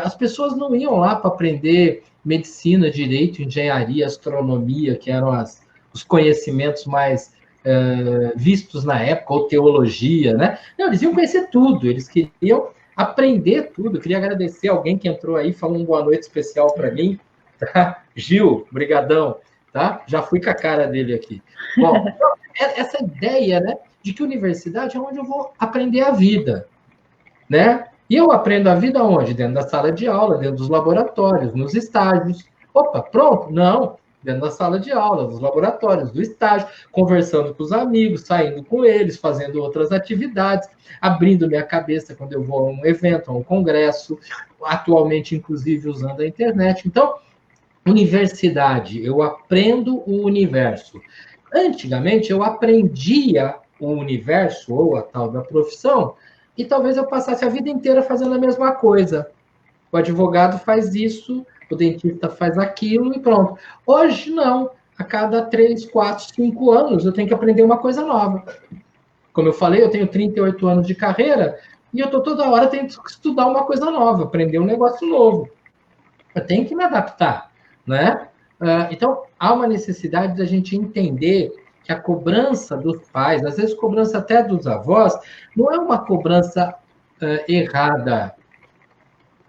As pessoas não iam lá para aprender medicina, direito, engenharia, astronomia, que eram os conhecimentos mais vistos na época, ou teologia, né? Não, eles iam conhecer tudo, eles queriam aprender tudo. Eu queria agradecer alguém que entrou aí, falou uma boa noite especial para mim, tá? Gil, brigadão, tá? Já fui com a cara dele aqui. Bom, essa ideia, né, de que universidade é onde eu vou aprender a vida, né? E eu aprendo a vida onde? Dentro da sala de aula, dentro dos laboratórios, nos estágios. Opa, pronto? Não. Dentro da sala de aula, dos laboratórios, do estágio, conversando com os amigos, saindo com eles, fazendo outras atividades, abrindo minha cabeça quando eu vou a um evento, a um congresso, atualmente, inclusive, usando a internet. Então, universidade, eu aprendo o universo. Antigamente, eu aprendia o universo, ou a tal da profissão, e talvez eu passasse a vida inteira fazendo a mesma coisa. O advogado faz isso, o dentista faz aquilo e pronto. Hoje, não. A cada 3, 4, 5 anos, eu tenho que aprender uma coisa nova. Como eu falei, eu tenho 38 anos de carreira e eu estou toda hora tendo que estudar uma coisa nova, aprender um negócio novo. Eu tenho que me adaptar, né? Então, há uma necessidade da gente entender que a cobrança dos pais, às vezes cobrança até dos avós, não é uma cobrança errada.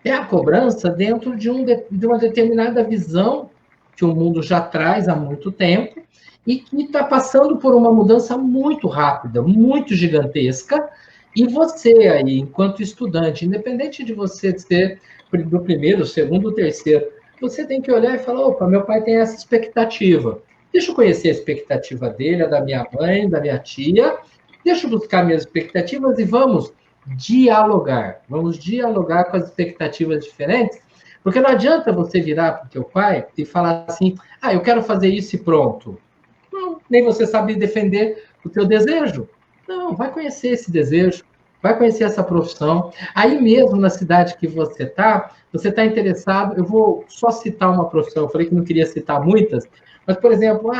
É a cobrança dentro de uma determinada visão que o mundo já traz há muito tempo e que está passando por uma mudança muito rápida, muito gigantesca, e você aí, enquanto estudante, independente de você ser do primeiro, segundo, terceiro, você tem que olhar e falar, opa, meu pai tem essa expectativa. Deixa eu conhecer a expectativa dele, a da minha mãe, da minha tia, deixa eu buscar minhas expectativas e vamos dialogar. Vamos dialogar com as expectativas diferentes, porque não adianta você virar para o teu pai e falar assim, eu quero fazer isso e pronto. Não, nem você sabe defender o teu desejo. Não, vai conhecer esse desejo, vai conhecer essa profissão. Aí mesmo na cidade que você está interessado, eu vou só citar uma profissão, eu falei que não queria citar muitas, mas, por exemplo,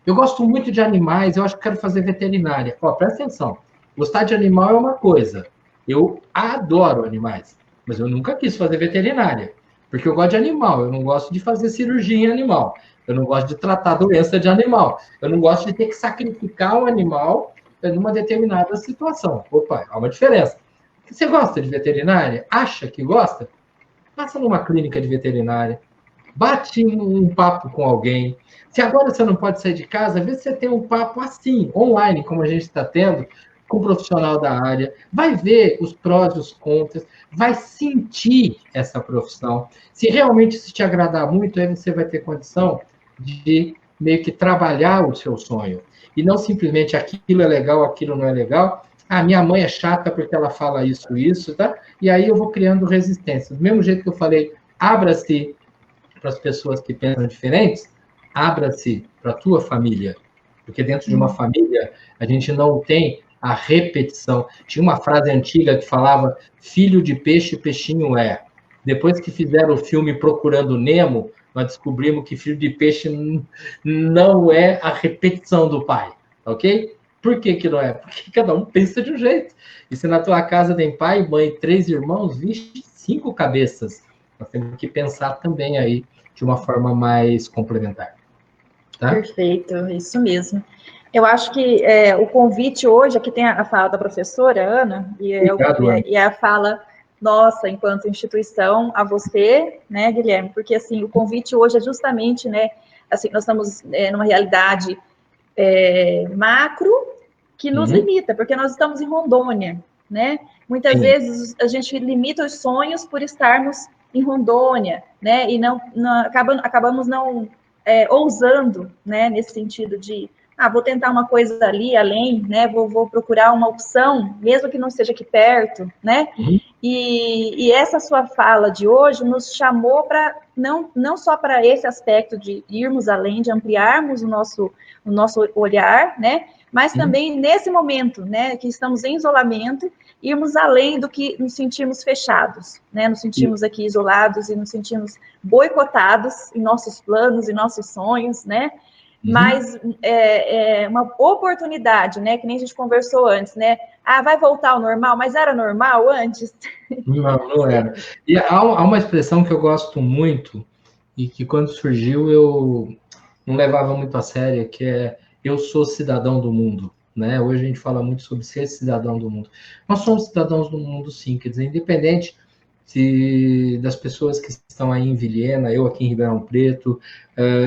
eu gosto muito de animais, eu acho que quero fazer veterinária. Presta atenção, gostar de animal é uma coisa, eu adoro animais, mas eu nunca quis fazer veterinária, porque eu gosto de animal, eu não gosto de fazer cirurgia em animal, eu não gosto de tratar doença de animal, eu não gosto de ter que sacrificar um animal numa determinada situação. Opa, há uma diferença. Você gosta de veterinária? Acha que gosta? Passa numa clínica de veterinária, bate um papo com alguém. Se agora você não pode sair de casa, às vezes você tem um papo assim, online, como a gente está tendo, com um profissional da área, vai ver os prós e os contras, vai sentir essa profissão. Se realmente isso te agradar muito, aí você vai ter condição de meio que trabalhar o seu sonho. E não simplesmente aquilo é legal, aquilo não é legal. Minha mãe é chata porque ela fala isso, tá? E aí eu vou criando resistência. Do mesmo jeito que eu falei, abra-se para as pessoas que pensam diferentes, abra-se para a tua família. Porque dentro de uma família, a gente não tem a repetição. Tinha uma frase antiga que falava, filho de peixe, peixinho é. Depois que fizeram o filme Procurando Nemo, nós descobrimos que filho de peixe não é a repetição do pai, ok? Por que que não é? Porque cada um pensa de um jeito. E se na tua casa tem pai, mãe, 3 irmãos, vixe, 5 cabeças. Nós temos que pensar também aí de uma forma mais complementar. Tá? Perfeito, isso mesmo. Eu acho que o convite hoje, aqui tem a fala da professora Ana, e a fala nossa, enquanto instituição, a você, né, Guilherme, porque assim, o convite hoje é justamente, né, assim, nós estamos numa realidade macro que nos limita, porque nós estamos em Rondônia, né? Muitas vezes a gente limita os sonhos por estarmos em Rondônia, né? E acabamos não ousando, né? Nesse sentido de, vou tentar uma coisa ali além, né? Vou procurar uma opção, mesmo que não seja aqui perto, né? E essa sua fala de hoje nos chamou para não só para esse aspecto de irmos além, de ampliarmos o nosso olhar, né? Mas também nesse momento, né, que estamos em isolamento, irmos além do que nos sentimos fechados, né? Nos sentimos aqui isolados e nos sentimos boicotados em nossos planos e nossos sonhos, né? Mas é uma oportunidade, né? Que nem a gente conversou antes, né? Vai voltar ao normal, mas era normal antes? Não era. E há uma expressão que eu gosto muito e que quando surgiu eu não levava muito a sério, que é eu sou cidadão do mundo, né? Hoje a gente fala muito sobre ser cidadão do mundo. Nós somos cidadãos do mundo, sim, quer dizer, independente das pessoas que estão aí em Vilhena, eu aqui em Ribeirão Preto,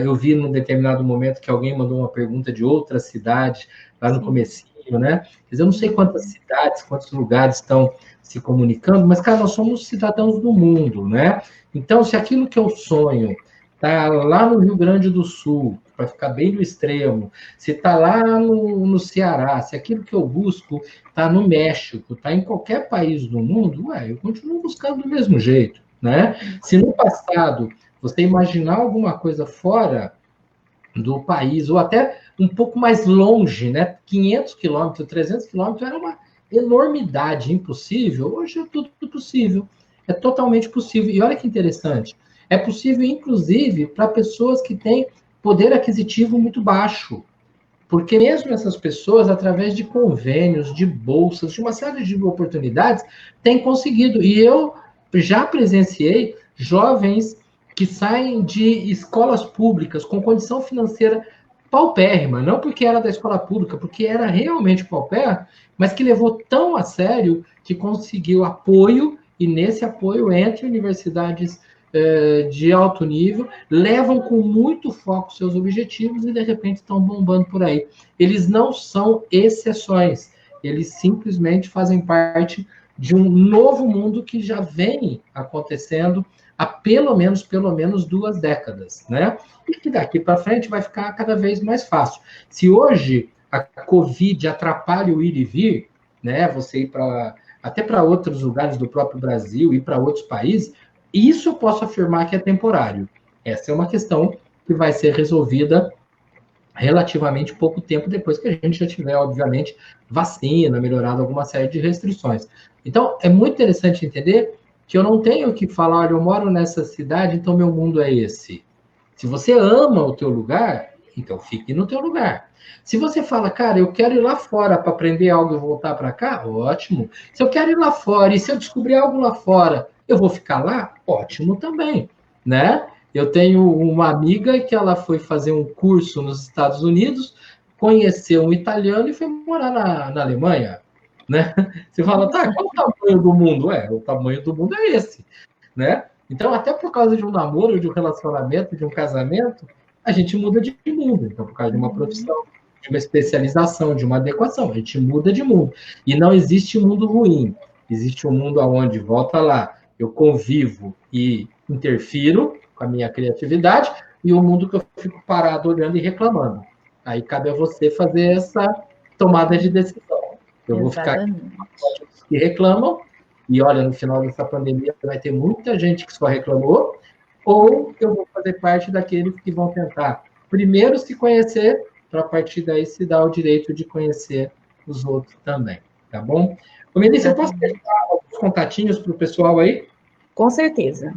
eu vi num determinado momento que alguém mandou uma pergunta de outra cidade, lá no comecinho, né? Quer dizer, eu não sei quantas cidades, quantos lugares estão se comunicando, mas, cara, nós somos cidadãos do mundo, né? Então, se aquilo que eu sonho está lá no Rio Grande do Sul, para ficar bem no extremo, se está lá no Ceará, se aquilo que eu busco está no México, está em qualquer país do mundo, eu continuo buscando do mesmo jeito, né? Se no passado você imaginar alguma coisa fora do país, ou até um pouco mais longe, né? 500 quilômetros, 300 quilômetros era uma enormidade, impossível. Hoje é tudo possível, é totalmente possível. E olha que interessante, é possível, inclusive, para pessoas que têm poder aquisitivo muito baixo. Porque mesmo essas pessoas, através de convênios, de bolsas, de uma série de oportunidades, têm conseguido. E eu já presenciei jovens que saem de escolas públicas com condição financeira paupérrima, não porque era da escola pública, porque era realmente paupérrima, mas que levou tão a sério que conseguiu apoio, e nesse apoio entre universidades de alto nível, levam com muito foco seus objetivos e, de repente, estão bombando por aí. Eles não são exceções, eles simplesmente fazem parte de um novo mundo que já vem acontecendo há pelo menos 2 décadas, né? E que daqui para frente vai ficar cada vez mais fácil. Se hoje a Covid atrapalha o ir e vir, né? Você ir até para outros lugares do próprio Brasil, ir para outros países, isso eu posso afirmar que é temporário. Essa é uma questão que vai ser resolvida relativamente pouco tempo depois que a gente já tiver, obviamente, vacina, melhorado alguma série de restrições. Então, é muito interessante entender que eu não tenho que falar, olha, eu moro nessa cidade, então meu mundo é esse. Se você ama o teu lugar, então fique no teu lugar. Se você fala, cara, eu quero ir lá fora para aprender algo e voltar para cá, ótimo. Se eu quero ir lá fora e se eu descobrir algo lá fora, eu vou ficar lá, ótimo também, né? Eu tenho uma amiga que ela foi fazer um curso nos Estados Unidos, conheceu um italiano e foi morar na Alemanha, né? Você fala, tá, qual o tamanho do mundo? O tamanho do mundo é esse, né? Então, até por causa de um namoro, de um relacionamento, de um casamento, a gente muda de mundo. Então, por causa de uma profissão, de uma especialização, de uma adequação, a gente muda de mundo. E não existe mundo ruim. Existe um mundo onde, volta lá, eu convivo e interfiro com a minha criatividade, e um mundo que eu fico parado olhando e reclamando. Aí cabe a você fazer essa tomada de decisão. Eu vou ficar aqui com os que reclamam, e olha, no final dessa pandemia vai ter muita gente que só reclamou, ou eu vou fazer parte daqueles que vão tentar primeiro se conhecer, para a partir daí se dar o direito de conhecer os outros também, tá bom? Ô, Melissa, eu posso deixar alguns contatinhos para o pessoal aí? Com certeza.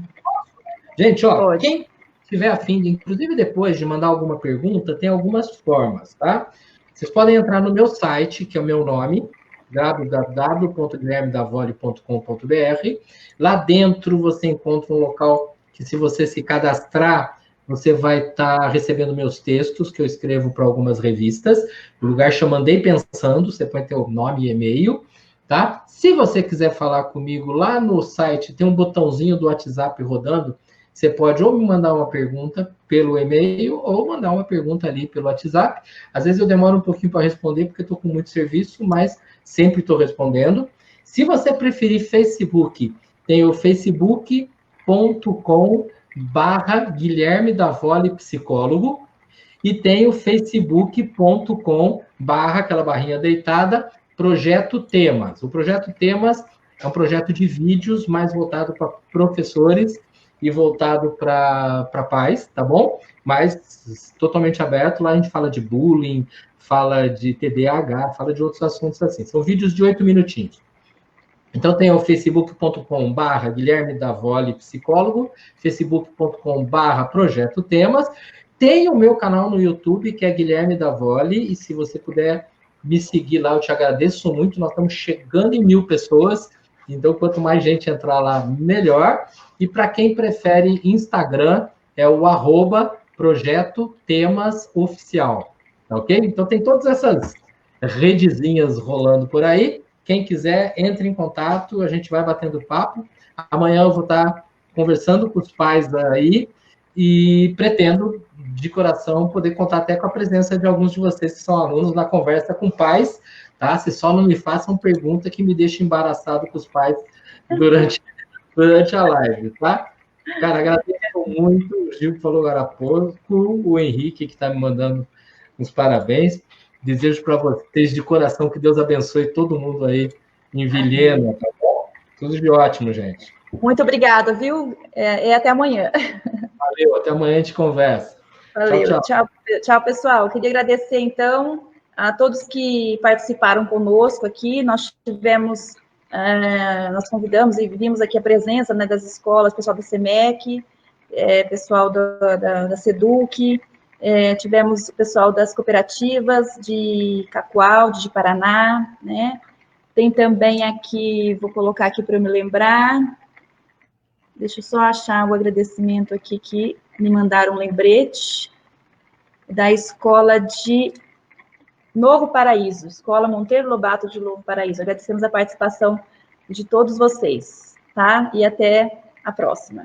Gente, ó, quem tiver afim de, inclusive depois de mandar alguma pergunta, tem algumas formas, tá? Vocês podem entrar no meu site, que é o meu nome, www.guilhermedavoli.com.br. Lá dentro você encontra um local que, se você se cadastrar, você vai estar recebendo meus textos, que eu escrevo para algumas revistas. O lugar chama Andei Pensando, você põe teu nome e e-mail, tá? Se você quiser falar comigo, lá no site tem um botãozinho do WhatsApp rodando, Você pode ou me mandar uma pergunta pelo e-mail ou mandar uma pergunta ali pelo WhatsApp. Às vezes eu demoro um pouquinho para responder porque eu estou com muito serviço, mas sempre estou respondendo. Se você preferir Facebook, tem o facebook.com/Guilherme Davoli Psicólogo e tem o facebook.com/ aquela barrinha deitada, Projeto Temas. O Projeto Temas é um projeto de vídeos mais voltado para professores e voltado para pais, tá bom? Mas totalmente aberto, lá a gente fala de bullying, fala de TDAH, fala de outros assuntos assim. São vídeos de 8 minutinhos. Então tem o facebook.com/ Guilherme Davoli Psicólogo, facebook.com/ Projeto Temas. Tem o meu canal no YouTube, que é Guilherme Davoli, e se você puder me seguir lá, eu te agradeço muito. Nós estamos chegando em 1000 pessoas, então quanto mais gente entrar lá, melhor. E para quem prefere Instagram, é o @Projeto Temas Oficial, tá ok? Então tem todas essas redezinhas rolando por aí. Quem quiser, entre em contato, a gente vai batendo papo. Amanhã eu vou estar conversando com os pais aí e pretendo, de coração, poder contar até com a presença de alguns de vocês que são alunos na conversa com pais, tá? Se só não me façam pergunta que me deixe embaraçado com os pais durante a live, tá? Cara, agradeço muito. O Gil que falou agora há pouco, o Henrique que está me mandando uns parabéns. Desejo para vocês de coração que Deus abençoe todo mundo aí em Vilhena, tá bom? Tudo de ótimo, gente. Muito obrigada, viu? Até amanhã. Valeu, até amanhã a gente conversa. Valeu, Tchau, tchau, pessoal. Queria agradecer, então, a todos que participaram conosco aqui. Nós convidamos e vimos aqui a presença, né, das escolas, pessoal da SEMEC, pessoal da SEDUC, tivemos o pessoal das cooperativas de Cacoal, de Paraná, né? Tem também aqui, vou colocar aqui para eu me lembrar, deixa eu só achar o agradecimento aqui que me mandaram um lembrete, da escola de Novo Paraíso, Escola Monteiro Lobato de Novo Paraíso. Agradecemos a participação de todos vocês, tá? E até a próxima.